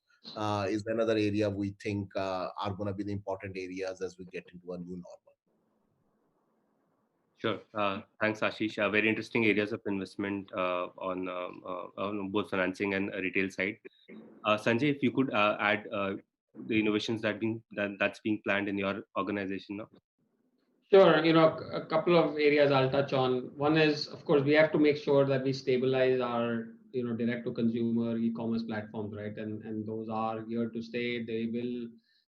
Is another area we think are going to be the important areas as we get into a new normal. Sure. Thanks, Ashish. Very interesting areas of investment on both financing and retail side. Sanjay, if you could add the innovations that's being planned in your organization now. Sure. A couple of areas I'll touch on. One is, of course, we have to make sure that we stabilize our, direct to consumer e-commerce platforms, right? And those are here to stay. They will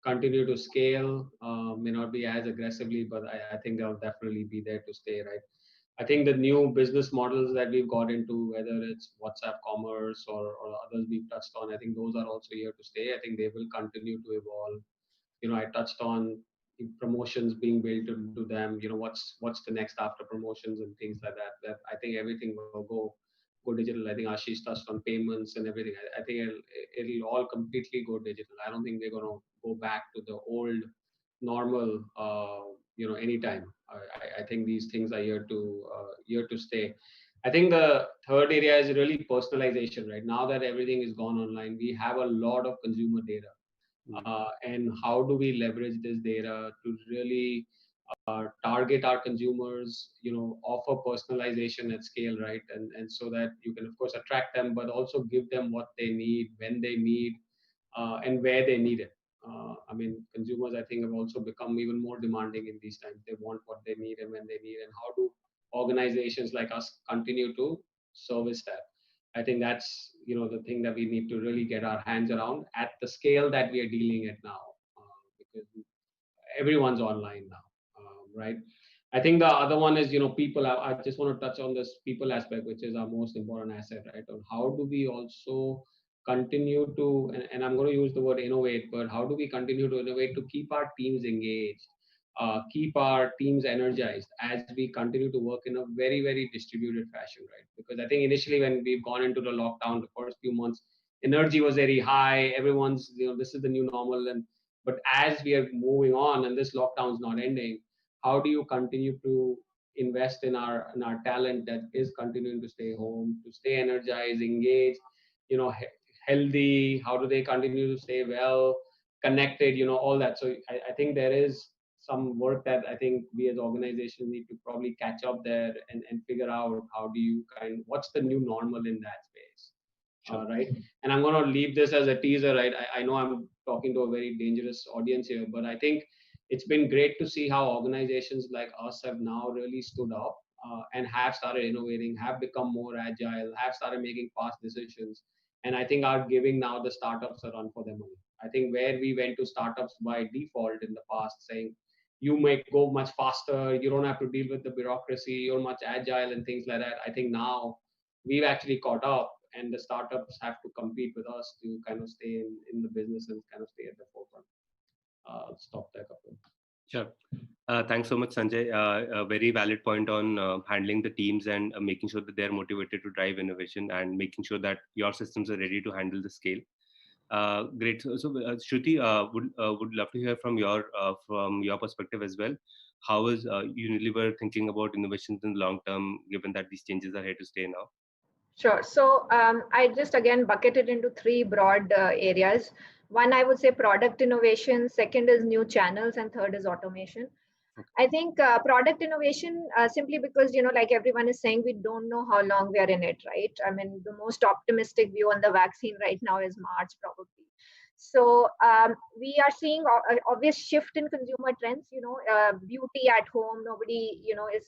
continue to scale, may not be as aggressively, but I think they'll definitely be there to stay, right? I think the new business models that we've got into, whether it's WhatsApp commerce or others we've touched on, I think those are also here to stay. I think they will continue to evolve. I touched on promotions being built into them. What's the next after promotions and things like that. That I think everything will go digital. I think Ashish touched on payments and everything. I think it'll all completely go digital. I don't think we're going to go back to the old normal, anytime. I think these things are here to stay. I think the third area is really personalization, right? Now that everything is gone online, we have a lot of consumer data. And how do we leverage this data to really target our consumers, offer personalization at scale, right? And so that you can, of course, attract them, but also give them what they need, when they need, and where they need it. I mean, consumers, I think, have also become even more demanding in these times. They want what they need and when they need. And how do organizations like us continue to service that? I think that's the thing that we need to really get our hands around at the scale that we are dealing at now, because everyone's online now, right? I think the other one is people. I just want to touch on this people aspect, which is our most important asset, right? On how do we also continue to, and I'm going to use the word innovate, but how do we continue to innovate to keep our teams engaged, keep our teams energized as we continue to work in a very, very distributed fashion, right? Because I think initially when we've gone into the lockdown, the first few months, energy was very high. Everyone's, this is the new normal. But as we are moving on and this lockdown is not ending, how do you continue to invest in our talent that is continuing to stay home, to stay energized, engaged, healthy? How do they continue to stay well connected, all that? So I think there is some work that I think we as organizations need to probably catch up there and figure out how do you what's the new normal in that space. Sure. Right. And I'm going to leave this as a teaser, right? I know I'm talking to a very dangerous audience here, but I think it's been great to see how organizations like us have now really stood up and have started innovating, have become more agile, have started making fast decisions. And I think are giving now the startups a run for their money. I think where we went to startups by default in the past, saying, you may go much faster. You don't have to deal with the bureaucracy. You're much agile and things like that. I think now we've actually caught up, and the startups have to compete with us to kind of stay in the business and kind of stay at the forefront. Stop there, Kapil. Sure. Thanks so much, Sanjay. A very valid point on handling the teams and making sure that they're motivated to drive innovation and making sure that your systems are ready to handle the scale. Great. So Shruti, would love to hear from your perspective as well. How is Unilever thinking about innovations in the long term, given that these changes are here to stay now? Sure. So I just again bucketed into three broad areas. One, I would say product innovation. Second is new channels, and third is automation. I think product innovation, simply because, like everyone is saying, we don't know how long we are in it, right? I mean, the most optimistic view on the vaccine right now is March, probably. So we are seeing an obvious shift in consumer trends, beauty at home. Nobody, is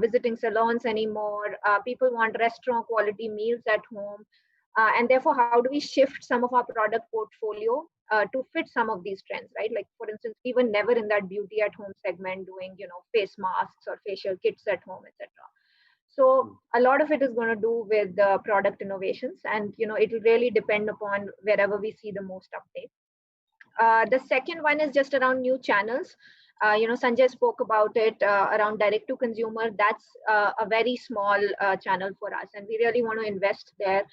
visiting salons anymore. People want restaurant quality meals at home. And therefore, how do we shift some of our product portfolio to fit some of these trends, right? Like, for instance, we were never in that beauty at home segment doing, face masks or facial kits at home, etc. So a lot of it is going to do with the product innovations, and it will really depend upon wherever we see the most uptake. The second one is just around new channels. Sanjay spoke about it around direct to consumer. That's a very small channel for us, and we really want to invest there.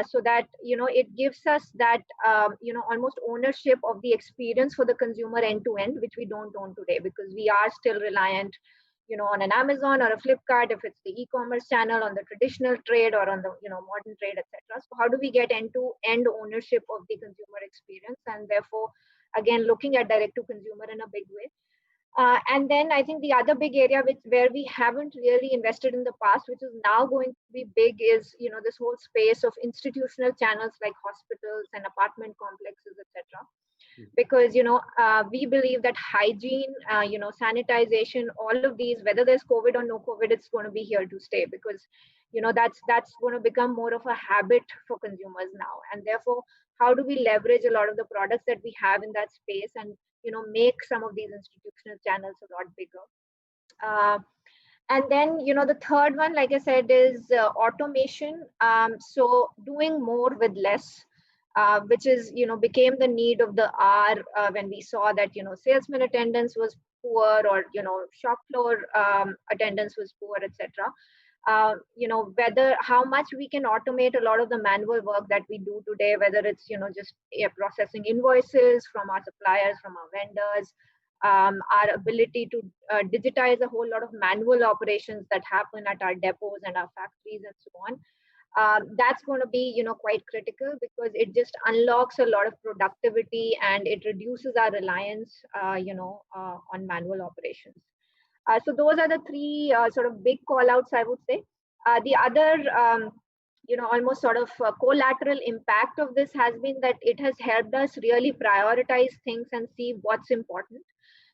So that it gives us that almost ownership of the experience for the consumer end to end, which we don't own today, because we are still reliant on an Amazon or a Flipkart, if it's the e-commerce channel, on the traditional trade or on the modern trade, etc. So how do we get end to end ownership of the consumer experience, and therefore again looking at direct to consumer in a big way. And then I think the other big area where we haven't really invested in the past, which is now going to be big, is this whole space of institutional channels like hospitals and apartment complexes, etc. Because we believe that hygiene, sanitization, all of these, whether there's COVID or no COVID, it's going to be here to stay, because that's going to become more of a habit for consumers now. And therefore, how do we leverage a lot of the products that we have in that space and make some of these institutional channels a lot bigger? And then the third one, like I said, is automation. So doing more with less. Which is became the need of the hour when we saw that salesman attendance was poor, or shop floor attendance was poor, etc. Whether how much we can automate a lot of the manual work that we do today, whether it's just processing invoices from our suppliers, from our vendors, our ability to digitize a whole lot of manual operations that happen at our depots and our factories and so on. That's going to be quite critical, because it just unlocks a lot of productivity and it reduces our reliance on manual operations. So those are the three sort of big call outs, I would say. The other almost sort of collateral impact of this has been that it has helped us really prioritize things and see what's important.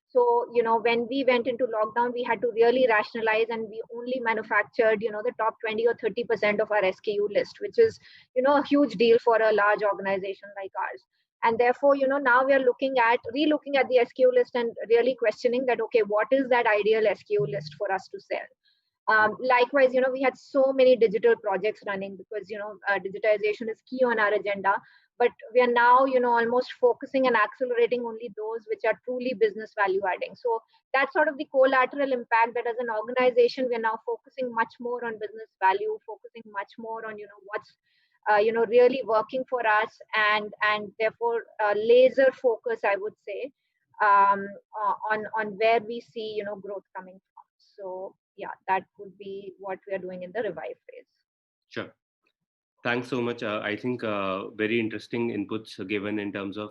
So, when we went into lockdown, we had to really rationalize, and we only manufactured, the top 20 or 30% of our SKU list, which is, a huge deal for a large organization like ours. And therefore, now we are relooking at the SKU list and really questioning that, okay, what is that ideal SKU list for us to sell? Likewise, we had so many digital projects running, because, digitization is key on our agenda. But we are now, almost focusing and accelerating only those which are truly business value adding. So that's sort of the collateral impact, that as an organization, we are now focusing much more on business value, focusing much more on, what's, really working for us, and therefore laser focus, I would say, on where we see, growth coming from. So yeah, that would be what we are doing in the revive phase. Sure. Thanks so much. I think very interesting inputs given in terms of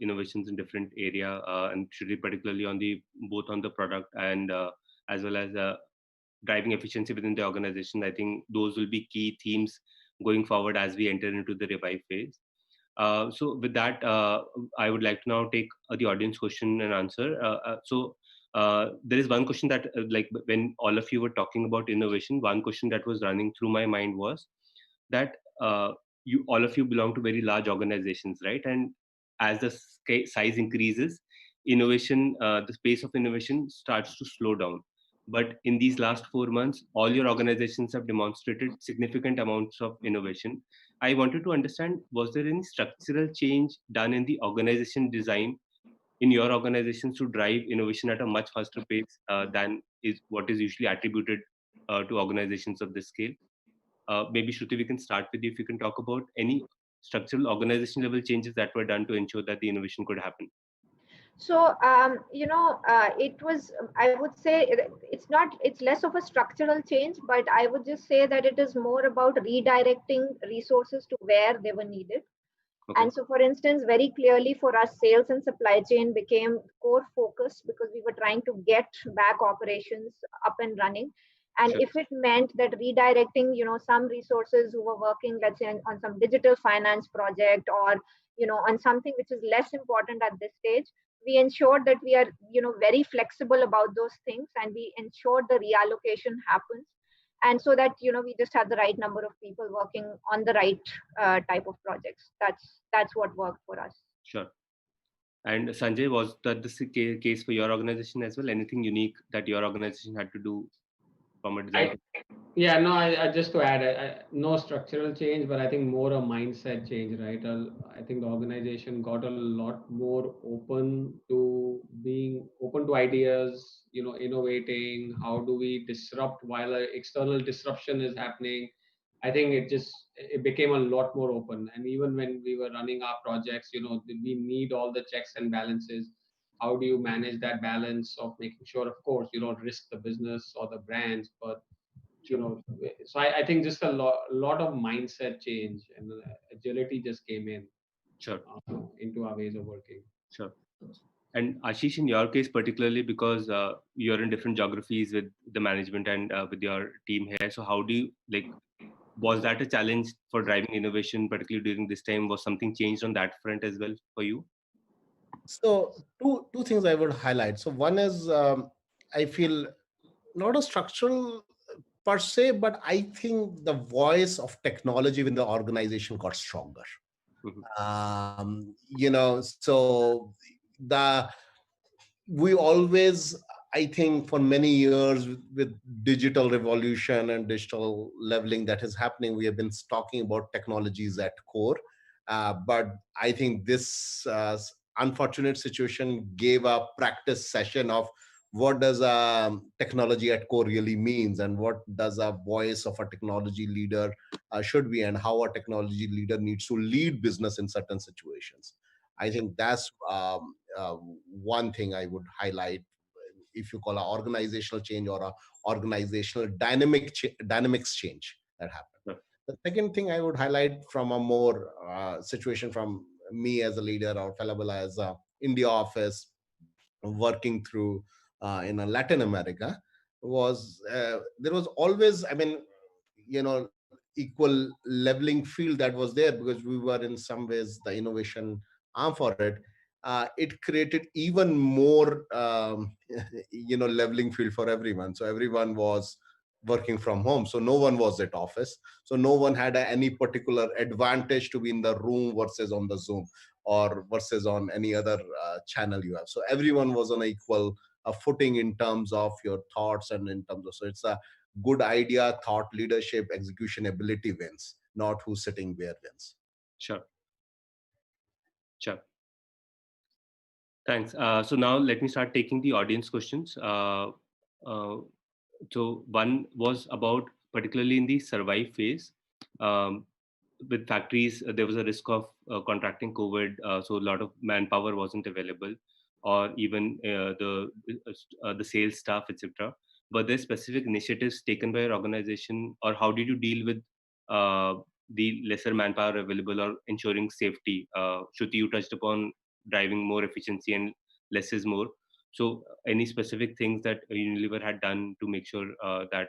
innovations in different area, and particularly on both on the product and as well as driving efficiency within the organization. I think those will be key themes going forward as we enter into the revive phase. So with that, I would like to now take the audience question and answer. So there is one question that like when all of you were talking about innovation, one question that was running through my mind was that all of you belong to very large organizations, right? And as the size increases, innovation, the pace of innovation starts to slow down. But in these last 4 months, all your organizations have demonstrated significant amounts of innovation. I wanted to understand, was there any structural change done in the organization design in your organizations to drive innovation at a much faster pace than is what is usually attributed to organizations of this scale? Maybe Shruti, we can start with you. If you can talk about any structural organization level changes that were done to ensure that the innovation could happen. So, it was, I would say it's less of a structural change, but I would just say that it is more about redirecting resources to where they were needed. Okay. And so, for instance, very clearly for us, sales and supply chain became core focus because we were trying to get back operations up and running. And Sure. if it meant that redirecting, some resources who were working, let's say, on some digital finance project, or, on something which is less important at this stage, we ensured that we are, very flexible about those things, and we ensured the reallocation happens. And so that, we just have the right number of people working on the right type of projects. That's what worked for us. Sure. And Sanjay, was that the case for your organization as well? Anything unique that your organization had to do from a design? Yeah, no, I just to add, no structural change, but I think more a mindset change, right? I think the organization got a lot more open to being open to ideas, innovating. How do we disrupt while an external disruption is happening? I think it became a lot more open. And even when we were running our projects, we need all the checks and balances. How do you manage that balance of making sure, of course, you don't risk the business or the brands, but so I think just a lot of mindset change and agility just came in. Sure. Into our ways of working. Sure. And Ashish, in your case particularly, because you're in different geographies with the management and with your team here, so how do you was that a challenge for driving innovation, particularly during this time? Was something changed on that front as well for you? So two things I would highlight. So one is I feel not a structural per se, but I think the voice of technology within the organization got stronger. So we always, I think, for many years with digital revolution and digital leveling that is happening, we have been talking about technologies at core. But I think this unfortunate situation gave a practice session of what does technology at core really means, and what does a voice of a technology leader should be, and how a technology leader needs to lead business in certain situations. I think that's one thing I would highlight, if you call an organizational change or a organizational dynamics change that happened. Sure. The second thing I would highlight from a more situation from me as a leader, or Falabella as a India office working through in a Latin America, was there was always, equal leveling field that was there, because we were in some ways the innovation arm for it. It created even more leveling field for everyone. So everyone was working from home, so no one was at office, so no one had any particular advantage to be in the room versus on the Zoom or versus on any other channel you have. So everyone was on equal footing in terms of your thoughts, and in terms of, so it's a good idea, thought leadership, execution ability wins, not who's sitting where wins. Sure. Thanks. So now let me start taking the audience questions. So one was about, particularly in the survive phase, with factories, there was a risk of contracting COVID, so a lot of manpower wasn't available, or even the sales staff, etc. Were there specific initiatives taken by your organization, or how did you deal with the lesser manpower available, or ensuring safety? Shruti, you touched upon driving more efficiency and less is more. So any specific things that Unilever had done to make sure that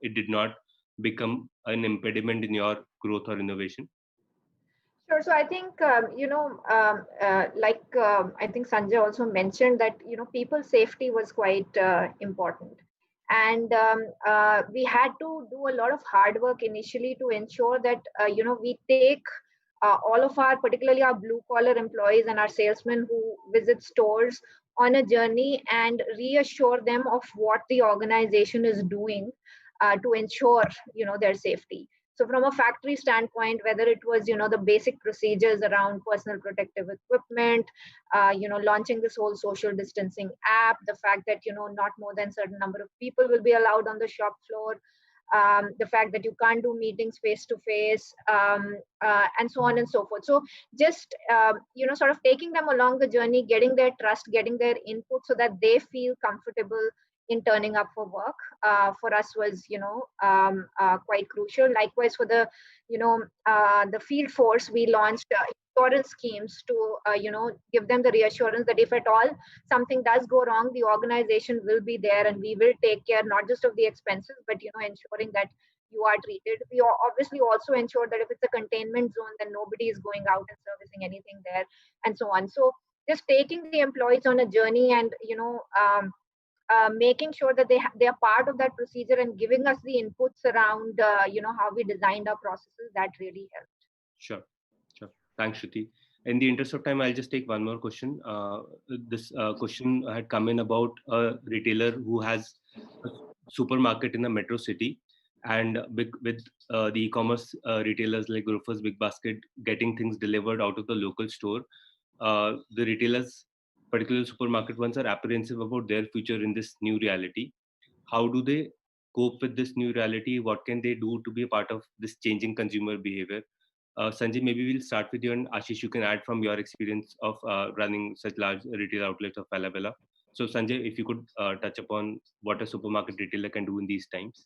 it did not become an impediment in your growth or innovation? Sure. So I think, I think Sanjay also mentioned that, people safety was quite important. And we had to do a lot of hard work initially to ensure that, we take all of our, particularly our blue collar employees and our salesmen who visit stores on a journey and reassure them of what the organization is doing to ensure, their safety. So from a factory standpoint, whether it was, the basic procedures around personal protective equipment, launching this whole social distancing app, the fact that, not more than certain number of people will be allowed on the shop floor, the fact that you can't do meetings face to face, and so on and so forth. So just, sort of taking them along the journey, getting their trust, getting their input so that they feel comfortable in turning up for work, for us was, quite crucial. Likewise, for the, the field force, we launched insurance schemes to, give them the reassurance that if at all something does go wrong, the organization will be there and we will take care not just of the expenses, but, ensuring that you are treated. We obviously also ensure that if it's a containment zone, then nobody is going out and servicing anything there, and so on. So just taking the employees on a journey and, making sure that they are part of that procedure and giving us the inputs around, how we designed our processes, that really helped. Sure. Thanks, Shruti. In the interest of time, I'll just take one more question. This question had come in about a retailer who has a supermarket in a metro city, and with the e-commerce retailers like Grofers, Big Basket getting things delivered out of the local store, the retailers, particularly supermarket ones, are apprehensive about their future in this new reality. How do they cope with this new reality? What can they do to be a part of this changing consumer behavior? Sanjay, maybe we'll start with you, and Ashish, you can add from your experience of running such large retail outlets of Falabella. So Sanjay, if you could touch upon what a supermarket retailer can do in these times.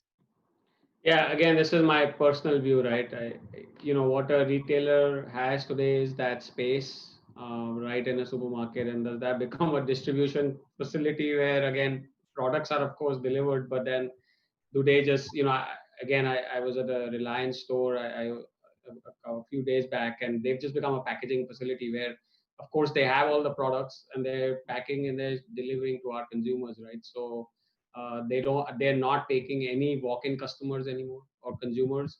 Yeah, again, this is my personal view, right? What a retailer has today is that space, right, in a supermarket, and does that become a distribution facility where, again, products are of course delivered, but then do they just, I was at a Reliance store a few days back, and they've just become a packaging facility where, of course, they have all the products and they're packing and they're delivering to our consumers, right? So they're not taking any walk-in customers anymore or consumers,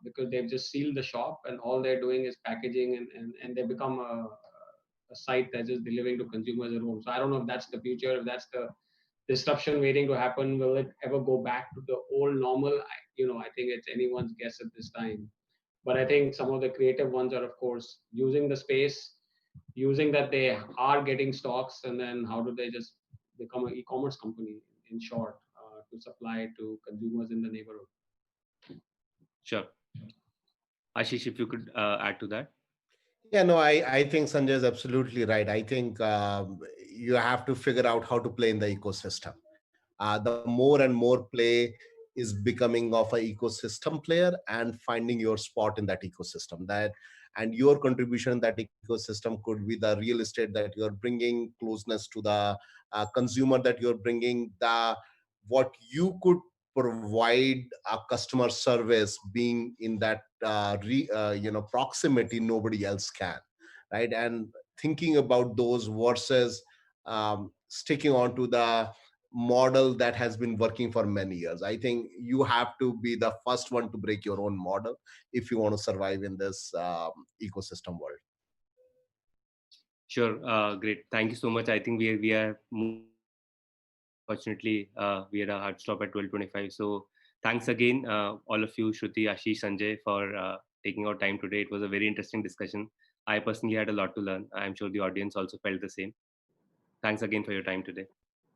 because they've just sealed the shop and all they're doing is packaging, and they become a site that's just delivering to consumers at home. So I don't know if that's the future, if that's the disruption waiting to happen. Will it ever go back to the old normal? I think it's anyone's guess at this time. But I think some of the creative ones are, of course, using the space, using that they are getting stocks, and then how do they just become an e-commerce company, in short, to supply to consumers in the neighborhood. Sure. Ashish, if you could add to that. Yeah, no, I think Sanjay is absolutely right. I think you have to figure out how to play in the ecosystem. The more and more play is becoming of an ecosystem player and finding your spot in that ecosystem. And your contribution in that ecosystem could be the real estate that you're bringing, closeness to the consumer that you're bringing, what you could provide a customer service being in that proximity nobody else can, right? And thinking about those versus sticking on to the model that has been working for many years. I think you have to be the first one to break your own model if you want to survive in this ecosystem world. Sure, great. Thank you so much. I think we are fortunately we had a hard stop at 12:25. So thanks again, all of you, Shruti, Ashish, Sanjay, for taking our time today. It was a very interesting discussion. I personally had a lot to learn. I'm sure the audience also felt the same. Thanks again for your time today.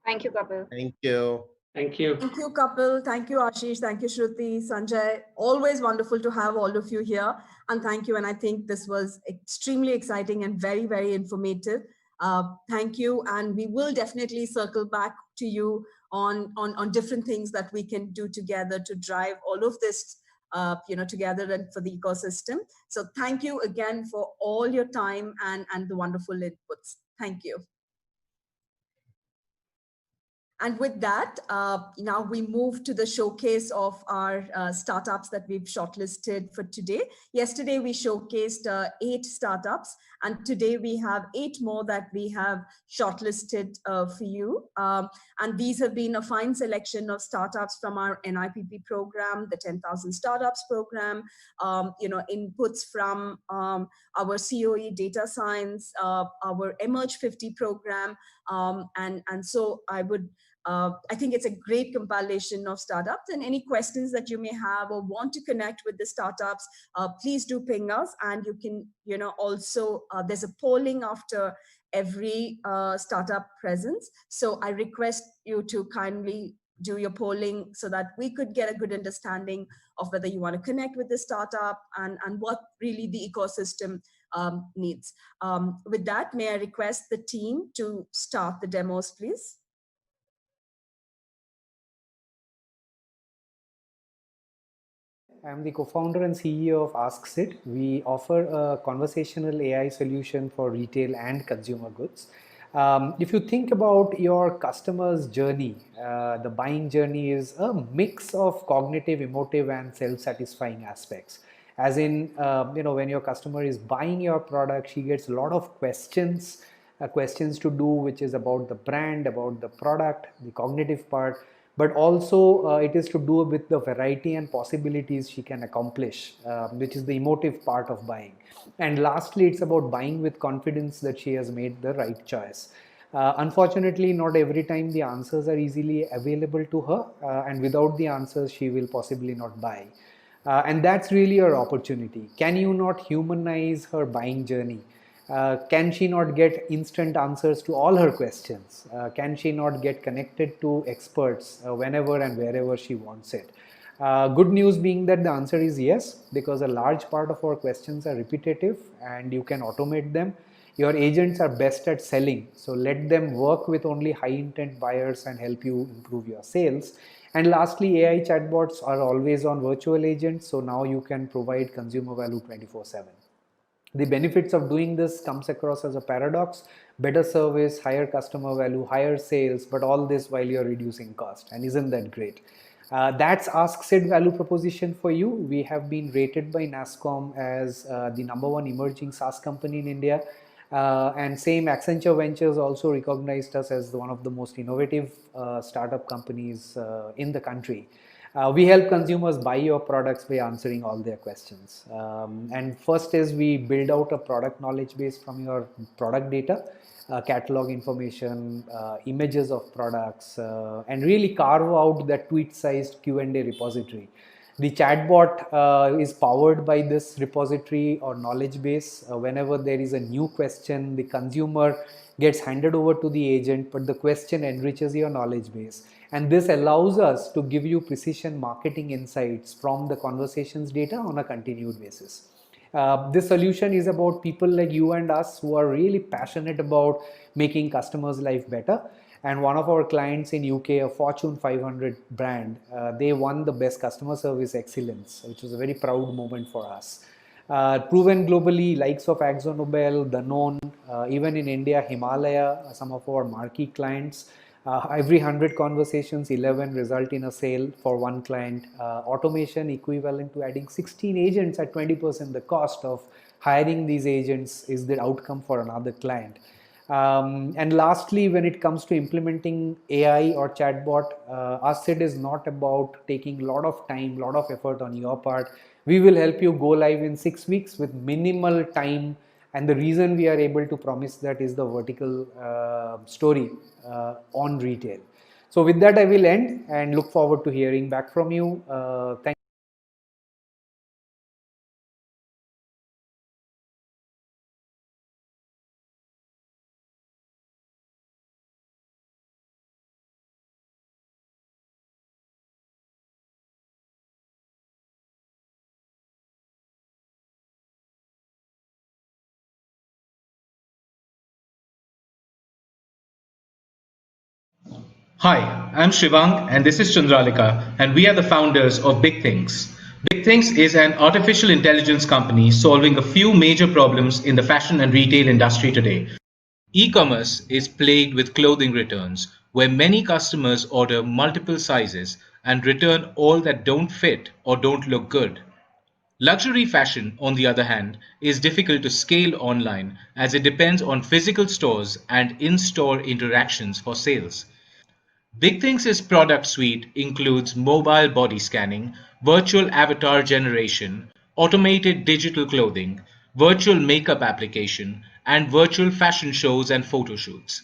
Thank you, Kapil. Thank you. Thank you. Thank you, Kapil. Thank you, Ashish. Thank you, Shruti, Sanjay. Always wonderful to have all of you here. And thank you. And I think this was extremely exciting and very, very informative. Thank you. And we will definitely circle back to you on different things that we can do together to drive all of this together and for the ecosystem. So thank you again for all your time and the wonderful inputs. Thank you. And with that, now we move to the showcase of our startups that we've shortlisted for today. Yesterday, we showcased 8 startups, and today we have 8 more that we have shortlisted for you. And these have been a fine selection of startups from our NIPP program, the 10,000 Startups program, inputs from our COE data science, our Emerge 50 program, And so I think it's a great compilation of startups, and any questions that you may have or want to connect with the startups, please do ping us. And you can, also, there's a polling after every startup presence. So I request you to kindly do your polling so that we could get a good understanding of whether you want to connect with the startup and what really the ecosystem needs. With that, may I request the team to start the demos, please? I'm the co-founder and CEO of AskSid. We offer a conversational AI solution for retail and consumer goods. If you think about your customer's journey, the buying journey is a mix of cognitive, emotive, and self-satisfying aspects. As in, when your customer is buying your product, she gets a lot of questions to do, which is about the brand, about the product, the cognitive part, but also it is to do with the variety and possibilities she can accomplish, which is the emotive part of buying. And lastly, it's about buying with confidence that she has made the right choice. Unfortunately, not every time the answers are easily available to her, and without the answers, she will possibly not buy. And that's really your opportunity. Can you not humanize her buying journey? Can she not get instant answers to all her questions? Can she not get connected to experts whenever and wherever she wants it? Good news being that the answer is yes, because a large part of our questions are repetitive and you can automate them. Your agents are best at selling, so let them work with only high intent buyers and help you improve your sales. And lastly, AI chatbots are always on virtual agents, so now you can provide consumer value 24/7. The benefits of doing this comes across as a paradox: better service, higher customer value, higher sales, but all this while you're reducing cost. And isn't that great? That's AskSid value proposition for you. We have been rated by NASSCOM as the #1 emerging SaaS company in India. And same Accenture Ventures also recognized us as one of the most innovative startup companies in the country. We help consumers buy your products by answering all their questions. And first is we build out a product knowledge base from your product data, catalog information, images of products, and really carve out that tweet-sized Q&A repository. The chatbot is powered by this repository or knowledge base. Whenever there is a new question, the consumer gets handed over to the agent, but the question enriches your knowledge base. And this allows us to give you precision marketing insights from the conversations data on a continued basis. This solution is about people like you and us who are really passionate about making customers' life better. And one of our clients in UK, a Fortune 500 brand, they won the best customer service excellence, which was a very proud moment for us. Proven globally, likes of AkzoNobel, Danone, even in India, Himalaya, some of our marquee clients. Every 100 conversations, 11 result in a sale for one client. Automation equivalent to adding 16 agents at 20% the cost of hiring these agents is the outcome for another client. And lastly, when it comes to implementing AI or chatbot, AskSid is not about taking a lot of time, a lot of effort on your part. We will help you go live in 6 weeks with minimal time. And the reason we are able to promise that is the vertical story on retail. So with that, I will end and look forward to hearing back from you. Thank Hi, I'm Shivang and this is Chandralika, and we are the founders of Big Things. Big Things is an artificial intelligence company solving a few major problems in the fashion and retail industry today. E-commerce is plagued with clothing returns, where many customers order multiple sizes and return all that don't fit or don't look good. Luxury fashion, on the other hand, is difficult to scale online as it depends on physical stores and in-store interactions for sales. Big Things' product suite includes mobile body scanning, virtual avatar generation, automated digital clothing, virtual makeup application, and virtual fashion shows and photo shoots.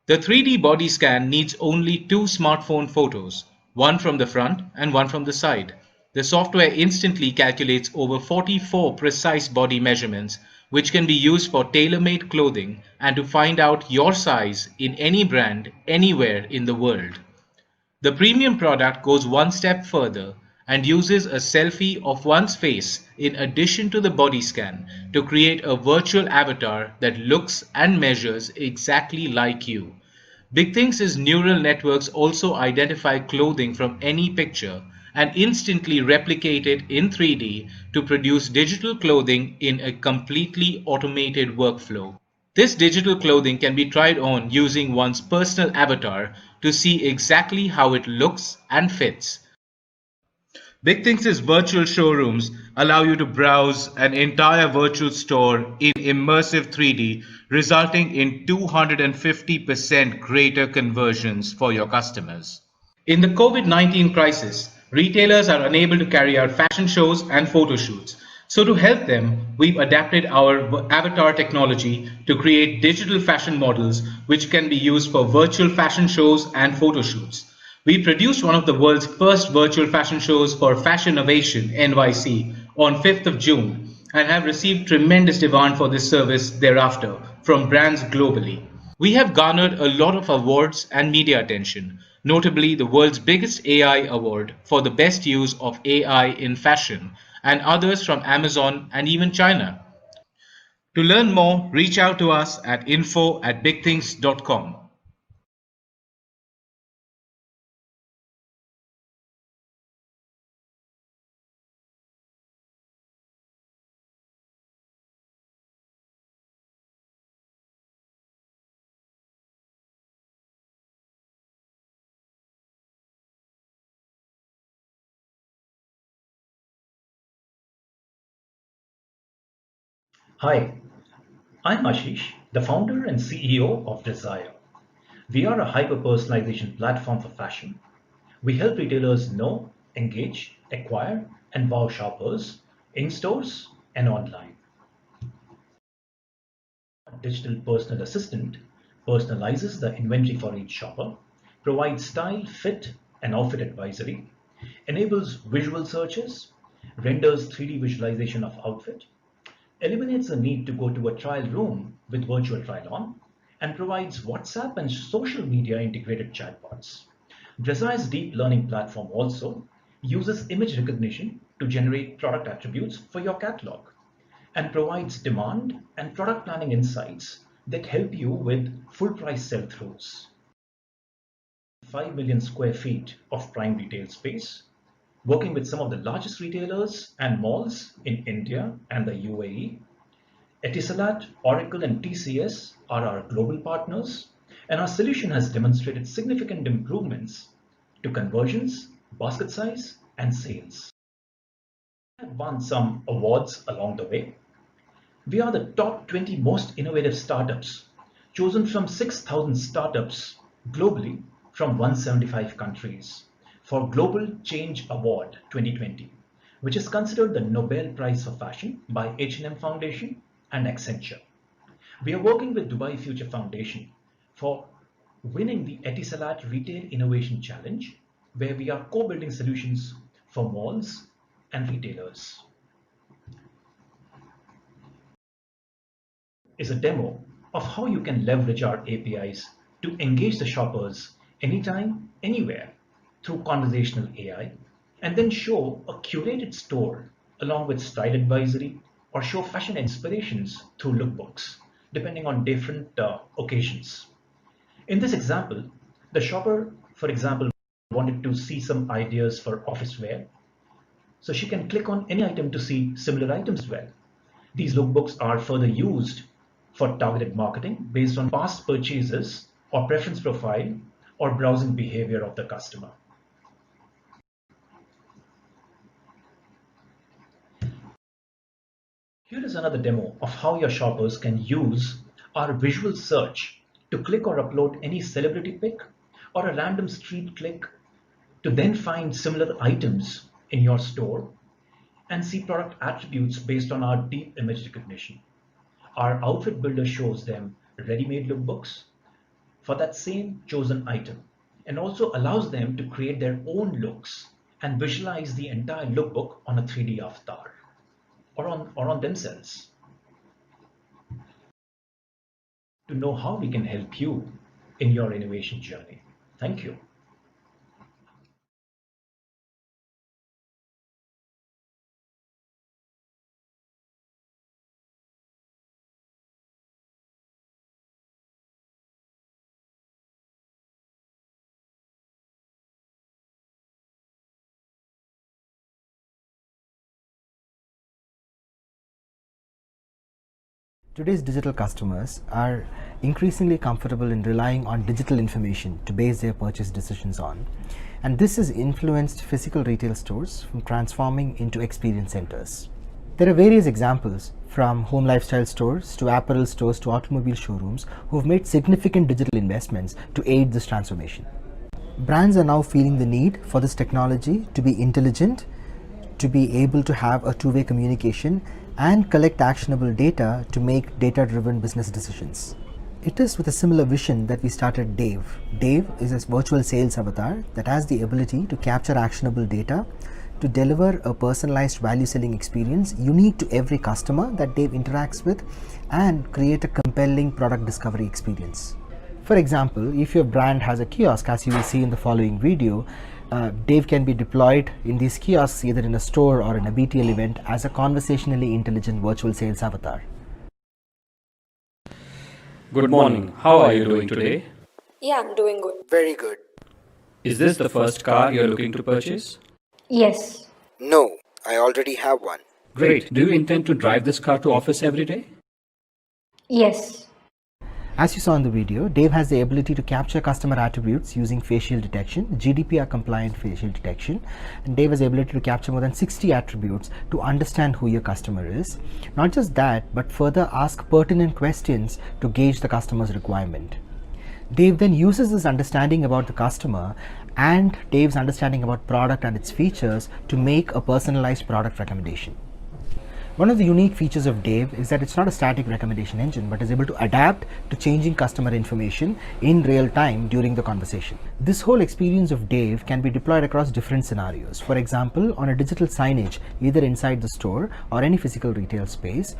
The 3D body scan needs only two smartphone photos, one from the front and one from the side. The software instantly calculates over 44 precise body measurements, which can be used for tailor-made clothing and to find out your size in any brand anywhere in the world. The premium product goes one step further and uses a selfie of one's face in addition to the body scan to create a virtual avatar that looks and measures exactly like you. BigThings' neural networks also identify clothing from any picture and instantly replicate it in 3D to produce digital clothing in a completely automated workflow. This digital clothing can be tried on using one's personal avatar to see exactly how it looks and fits. BigThings' virtual showrooms allow you to browse an entire virtual store in immersive 3D, resulting in 250% greater conversions for your customers. In the COVID-19 crisis, retailers are unable to carry out fashion shows and photo shoots. So to help them, we've adapted our avatar technology to create digital fashion models which can be used for virtual fashion shows and photo shoots. We produced one of the world's first virtual fashion shows for Fashion Innovation NYC on 5th of June and have received tremendous demand for this service thereafter from brands globally. We have garnered a lot of awards and media attention, notably the world's biggest AI award for the best use of AI in fashion, and others from Amazon and even China. To learn more, reach out to us at info@bigthings.com. Hi, I'm Ashish, the founder and CEO of Desire. We are a hyper-personalization platform for fashion. We help retailers know, engage, acquire, and wow shoppers in stores and online. A digital personal assistant personalizes the inventory for each shopper, provides style, fit, and outfit advisory, enables visual searches, renders 3D visualization of outfit, eliminates the need to go to a trial room with virtual trial on, and provides WhatsApp and social media integrated chatbots. Desire's deep learning platform also uses image recognition to generate product attributes for your catalog and provides demand and product planning insights that help you with full price sell-throughs. 5 million square feet of prime retail space, working with some of the largest retailers and malls in India and the UAE. Etisalat, Oracle, and TCS are our global partners, and our solution has demonstrated significant improvements to conversions, basket size, and sales. We have won some awards along the way. We are the top 20 most innovative startups, chosen from 6,000 startups globally from 175 countries for Global Change Award 2020, which is considered the Nobel Prize for Fashion by H&M Foundation and Accenture. We are working with Dubai Future Foundation for winning the Etisalat Retail Innovation Challenge, where we are co-building solutions for malls and retailers. Is a demo of how you can leverage our APIs to engage the shoppers anytime, anywhere through conversational AI, and then show a curated store along with style advisory or show fashion inspirations through lookbooks, depending on different occasions. In this example, the shopper, for example, wanted to see some ideas for office wear. So she can click on any item to see similar items as well. These lookbooks are further used for targeted marketing based on past purchases or preference profile or browsing behavior of the customer. Here is another demo of how your shoppers can use our visual search to click or upload any celebrity pic or a random street click to then find similar items in your store and see product attributes based on our deep image recognition. Our outfit builder shows them ready-made lookbooks for that same chosen item, and also allows them to create their own looks and visualize the entire lookbook on a 3D avatar or on themselves. To know how we can help you in your innovation journey. Thank you. Today's digital customers are increasingly comfortable in relying on digital information to base their purchase decisions on. And this has influenced physical retail stores from transforming into experience centers. There are various examples, from home lifestyle stores to apparel stores to automobile showrooms, who have made significant digital investments to aid this transformation. Brands are now feeling the need for this technology to be intelligent, to be able to have a two-way communication and collect actionable data to make data-driven business decisions. It is with a similar vision that we started Dave. Dave is a virtual sales avatar that has the ability to capture actionable data to deliver a personalized value selling experience unique to every customer that Dave interacts with and create a compelling product discovery experience. For example, if your brand has a kiosk, as you will see in the following video, Dave can be deployed in these kiosks either in a store or in a BTL event as a conversationally intelligent virtual sales avatar. Good morning. How are you doing today? Yeah, I'm doing good. Very good. Is this the first car you're looking to purchase? Yes. No, I already have one. Great. Do you intend to drive this car to office every day? Yes. As you saw in the video, Dave has the ability to capture customer attributes using facial detection, GDPR compliant facial detection, and Dave has the ability to capture more than 60 attributes to understand who your customer is. Not just that, but further ask pertinent questions to gauge the customer's requirement. Dave then uses this understanding about the customer and Dave's understanding about product and its features to make a personalized product recommendation. One of the unique features of Dave is that it's not a static recommendation engine, but is able to adapt to changing customer information in real time during the conversation. This whole experience of Dave can be deployed across different scenarios. For example, on a digital signage, either inside the store or any physical retail space.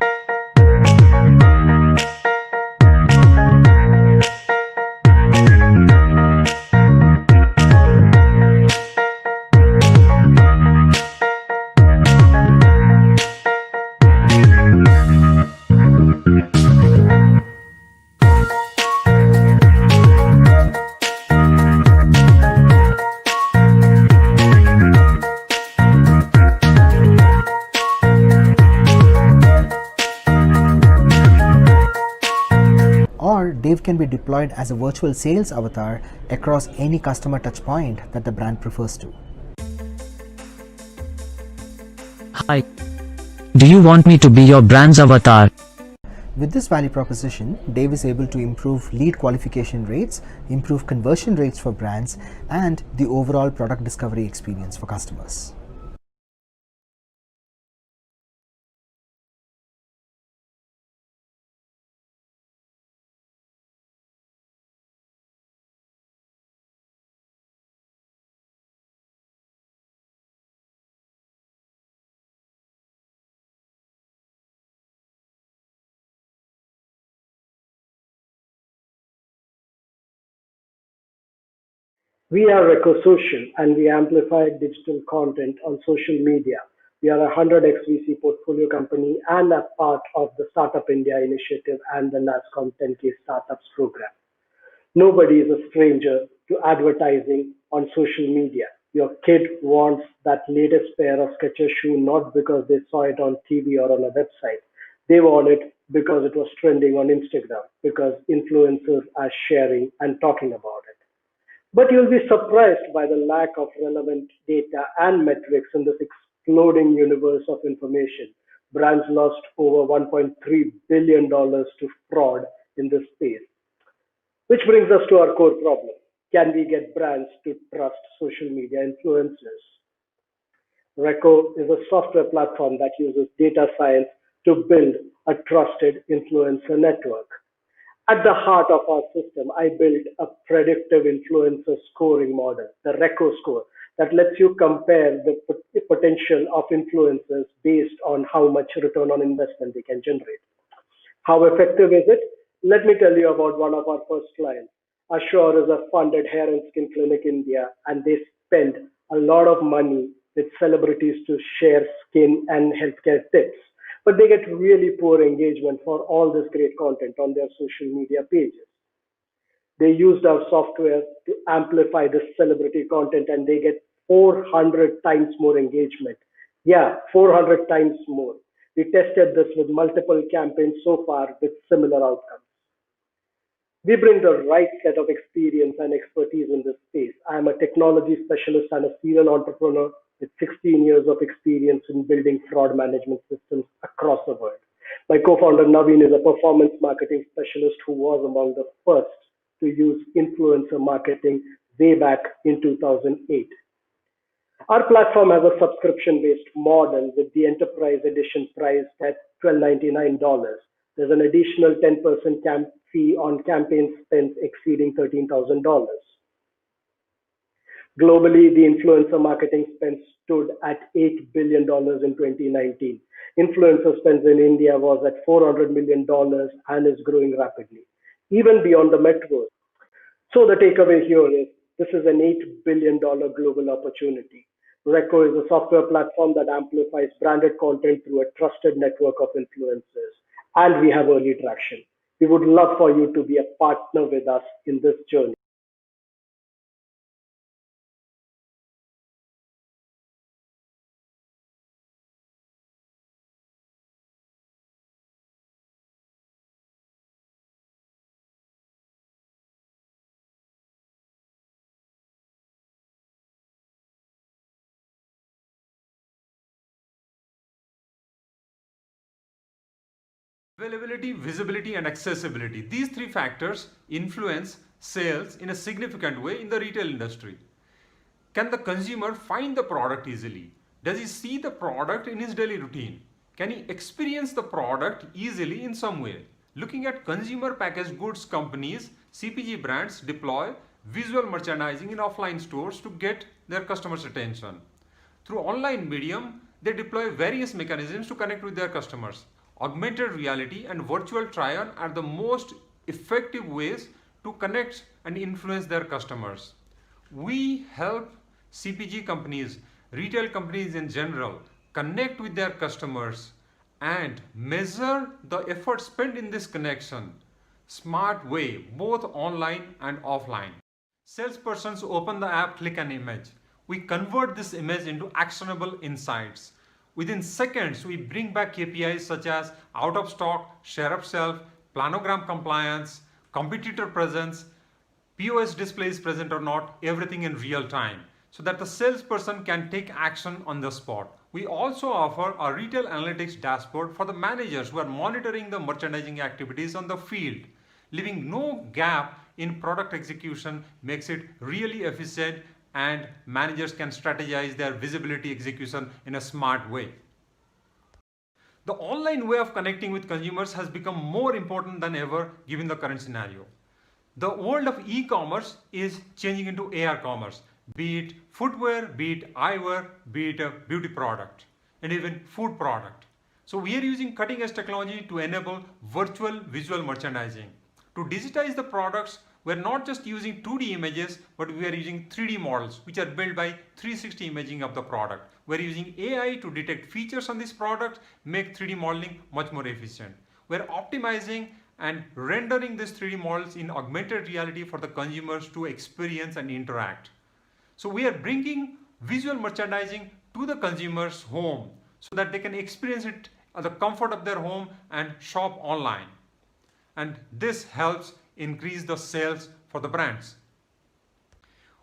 Or Dave can be deployed as a virtual sales avatar across any customer touchpoint that the brand prefers to. Hi. Do you want me to be your brand's avatar? With this value proposition, Dave is able to improve lead qualification rates, improve conversion rates for brands, and the overall product discovery experience for customers. We are RecoSocial, and we amplify digital content on social media. We are a 100x VC portfolio company and a part of the Startup India initiative and the NASSCOM 10K Startups program. Nobody is a stranger to advertising on social media. Your kid wants that latest pair of Skechers shoe not because they saw it on TV or on a website. They want it because it was trending on Instagram, because influencers are sharing and talking about it. But you'll be surprised by the lack of relevant data and metrics in this exploding universe of information. Brands lost over $1.3 billion to fraud in this space. Which brings us to our core problem. Can we get brands to trust social media influencers? Reco is a software platform that uses data science to build a trusted influencer network. At the heart of our system, I built a predictive influencer scoring model, the RECO score, that lets you compare the potential of influencers based on how much return on investment they can generate. How effective is it? Let me tell you about one of our first clients. Ashore is a funded hair and skin clinic in India, and they spend a lot of money with celebrities to share skin and healthcare tips. But they get really poor engagement for all this great content on their social media pages. They used our software to amplify this celebrity content and they get 400 times more engagement. Yeah, 400 times more. We tested this with multiple campaigns so far with similar outcomes. We bring the right set of experience and expertise in this space. I am a technology specialist and a serial entrepreneur with 16 years of experience in building fraud management systems across the world. My co-founder Naveen is a performance marketing specialist who was among the first to use influencer marketing way back in 2008. Our platform has a subscription-based model with the enterprise edition priced at $12.99. There's an additional 10% fee on campaign spends exceeding $13,000. Globally, the influencer marketing spend stood at $8 billion in 2019. Influencer spends in India was at $400 million and is growing rapidly, even beyond the metros. So the takeaway here is this is an $8 billion global opportunity. RECO is a software platform that amplifies branded content through a trusted network of influencers, and we have early traction. We would love for you to be a partner with us in this journey. Availability, visibility, and accessibility. These three factors influence sales in a significant way in the retail industry. Can the consumer find the product easily? Does he see the product in his daily routine? Can he experience the product easily in some way? Looking at consumer packaged goods companies, CPG brands deploy visual merchandising in offline stores to get their customers' attention. Through online medium, they deploy various mechanisms to connect with their customers. Augmented reality and virtual try-on are the most effective ways to connect and influence their customers. We help CPG companies, retail companies in general, connect with their customers and measure the effort spent in this connection smart way, both online and offline. Salespersons open the app, click an image. We convert this image into actionable insights. Within seconds, we bring back KPIs such as out of stock, share of shelf, planogram compliance, competitor presence, POS displays present or not, everything in real time, so that the salesperson can take action on the spot. We also offer a retail analytics dashboard for the managers who are monitoring the merchandising activities on the field. Leaving no gap in product execution makes it really efficient, and managers can strategize their visibility execution in a smart way. The online way of connecting with consumers has become more important than ever given the current scenario. The world of e-commerce is changing into AR commerce, be it footwear, be it eyewear, be it a beauty product, and even food product. So we are using cutting-edge technology to enable virtual visual merchandising. To digitize the products, we're not just using 2D images, but we are using 3D models, which are built by 360 imaging of the product. We're using AI to detect features on this product, make 3D modeling much more efficient. We're optimizing and rendering these 3D models in augmented reality for the consumers to experience and interact. So we are bringing visual merchandising to the consumer's home so that they can experience it at the comfort of their home and shop online. And this helps increase the sales for the brands.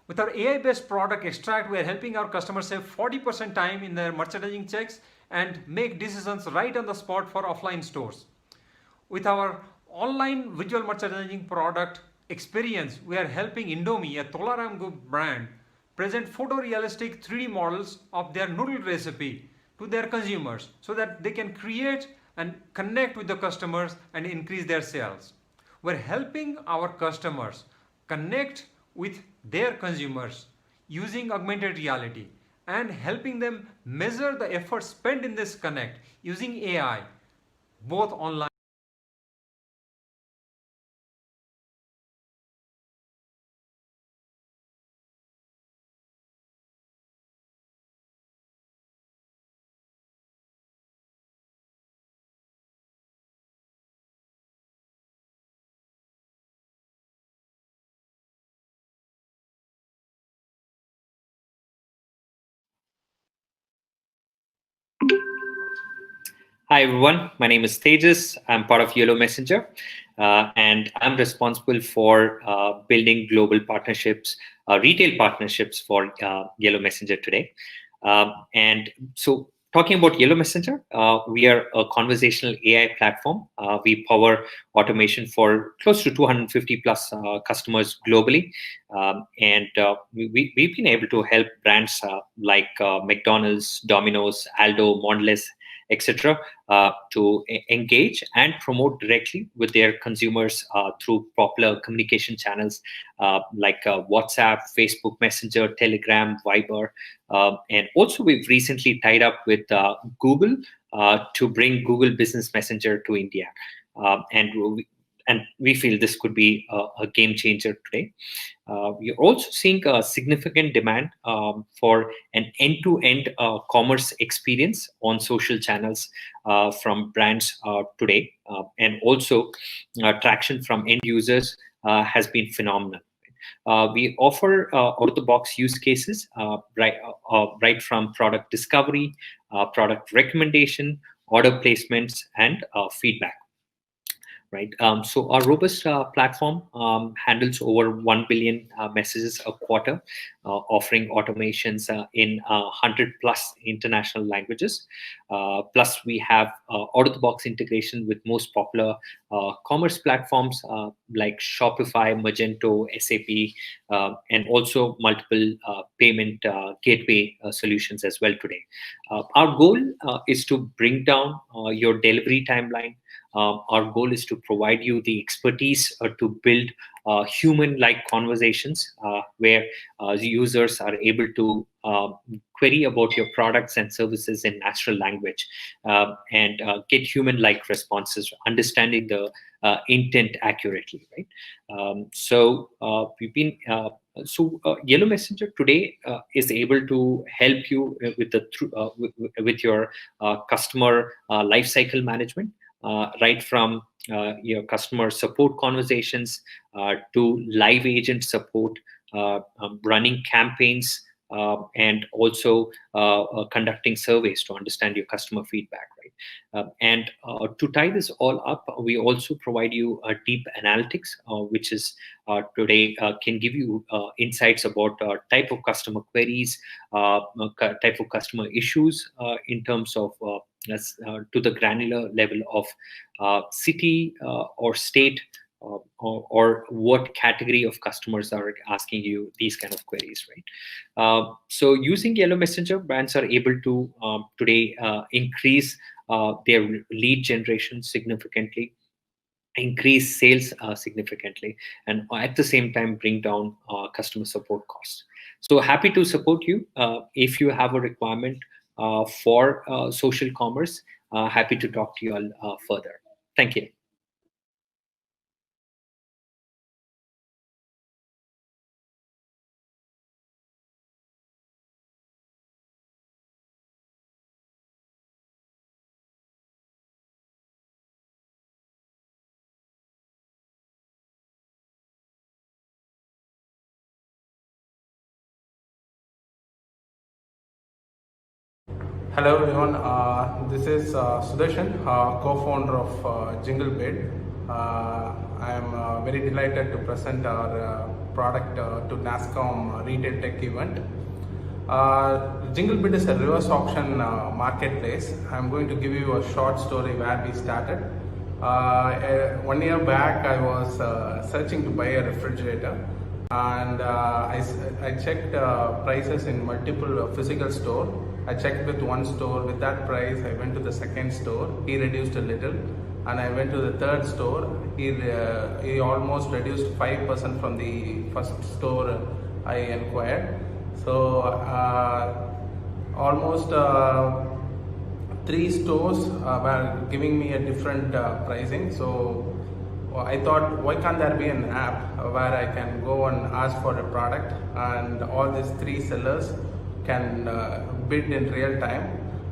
With our AI-based product Extract, we are helping our customers save 40% time in their merchandising checks and make decisions right on the spot for offline stores. With our online visual merchandising product Experience, we are helping Indomie, a Tolaram Group brand, present photorealistic 3D models of their noodle recipe to their consumers so that they can create and connect with the customers and increase their sales. we're helping our customers connect with their consumers using augmented reality and helping them measure the effort spent in this connect using AI, both online. Hi everyone, my name is Tejas. I'm part of Yellow Messenger, and I'm responsible for building global partnerships, retail partnerships for Yellow Messenger today. And so talking about Yellow Messenger, we are a conversational AI platform. We power automation for close to 250 plus customers globally. We've been able to help brands like McDonald's, Domino's, Aldo, Mondelez, etc., to engage and promote directly with their consumers through popular communication channels like WhatsApp, Facebook Messenger, Telegram, Viber. And also we've recently tied up with Google to bring Google Business Messenger to India. And we feel this could be a game changer today. We're also seeing a significant demand for an end-to-end commerce experience on social channels from brands today. And also traction from end users has been phenomenal. We offer out-of-the-box use cases right from product discovery, product recommendation, order placements, and feedback. Right. So our robust platform handles over 1 billion messages a quarter, offering automations in 100 plus international languages. Plus, we have out-of-the-box integration with most popular commerce platforms like Shopify, Magento, SAP, and also multiple payment gateway solutions as well today. Our goal is to bring down your delivery timeline. Our goal is to provide you the expertise to build human-like conversations where users are able to query about your products and services in natural language and get human-like responses, understanding the intent accurately. Right. Yellow Messenger today is able to help you with your customer lifecycle management. Right from your customer support conversations to live agent support, running campaigns, and also conducting surveys to understand your customer feedback. Right, and to tie this all up, we also provide you deep analytics, which is today can give you insights about type of customer queries, type of customer issues in terms of to the granular level of city or state or what category of customers are asking you these kind of queries, right? So using Yellow Messenger, brands are able to today increase their lead generation significantly, increase sales significantly, and at the same time bring down customer support costs. So happy to support you if you have a requirement for social commerce. Happy to talk to you all further. Thank you. Hello everyone, this is Sudarshan, co-founder of JingleBit. I am very delighted to present our product to NASSCOM RetailTech event. JingleBit is a reverse auction marketplace. I am going to give you a short story where we started. 1 year back, I was searching to buy a refrigerator, and I checked prices in multiple physical stores. I checked with one store. With that price, I went to the second store. He reduced a little, and I went to the third store. He almost reduced 5% from the first store I inquired. So almost 3 stores were giving me a different pricing. So I thought, why can't there be an app where I can go and ask for a product and all these 3 sellers can bid in real time,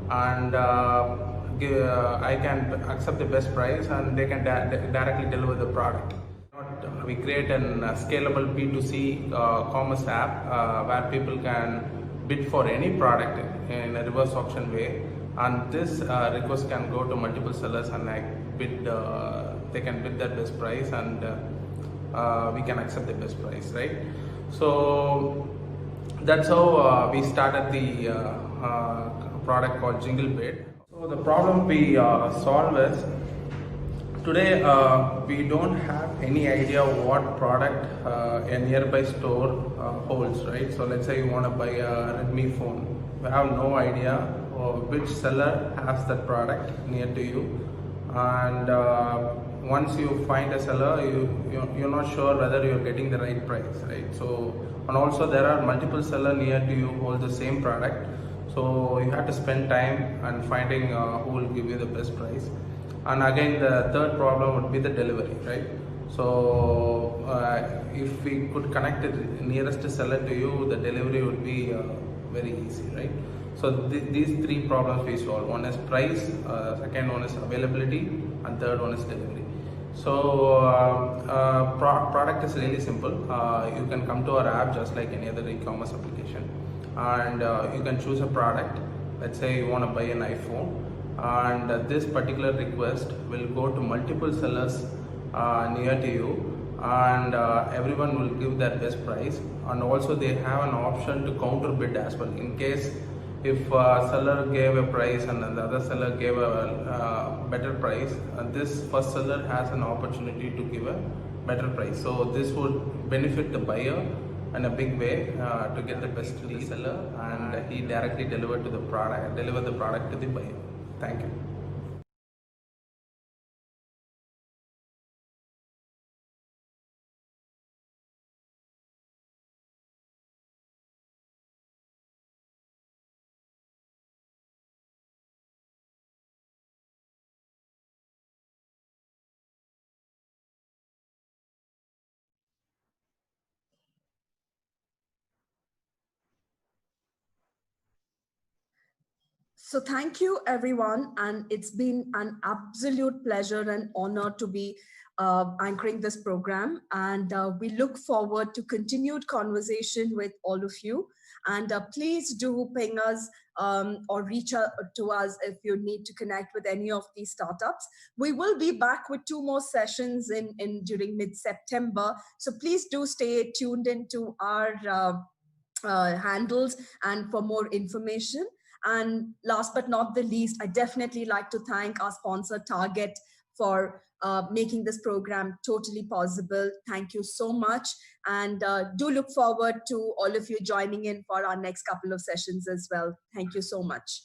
and I can accept the best price and they can directly deliver the product. We create a scalable B2C commerce app where people can bid for any product in a reverse auction way, and this request can go to multiple sellers and they can bid their best price, and we can accept the best price, right? So that's how we started the product called Jingle Bid. So the problem we solve is, today we don't have any idea what product a nearby store holds, right? So let's say you want to buy a Redmi phone. We have no idea which seller has that product near to you, and once you find a seller, you're not sure whether you're getting the right price, right? So, and also there are multiple sellers near to you who hold the same product, so you have to spend time and finding who will give you the best price. And again, the third problem would be the delivery, right? So if we could connect the nearest seller to you, the delivery would be very easy, right? So these 3 problems we solve. One is price, second one is availability, and third one is delivery. So product is really simple. You can come to our app just like any other e-commerce application, and you can choose a product. Let's say you want to buy an iPhone, and this particular request will go to multiple sellers near to you, and everyone will give their best price, and also they have an option to counter bid as well. In case if a seller gave a price and the other seller gave a better price, this first seller has an opportunity to give a better price. So this would benefit the buyer in a big way to get the best to the seller, and he directly deliver the product to the buyer. Thank you. So thank you, everyone. And it's been an absolute pleasure and honor to be anchoring this program. And we look forward to continued conversation with all of you. And please do ping us or reach out to us if you need to connect with any of these startups. We will be back with 2 more sessions during mid-September. So please do stay tuned into our handles and for more information. And last but not the least, I definitely like to thank our sponsor Target for making this program totally possible. Thank you so much. And do look forward to all of you joining in for our next couple of sessions as well. Thank you so much.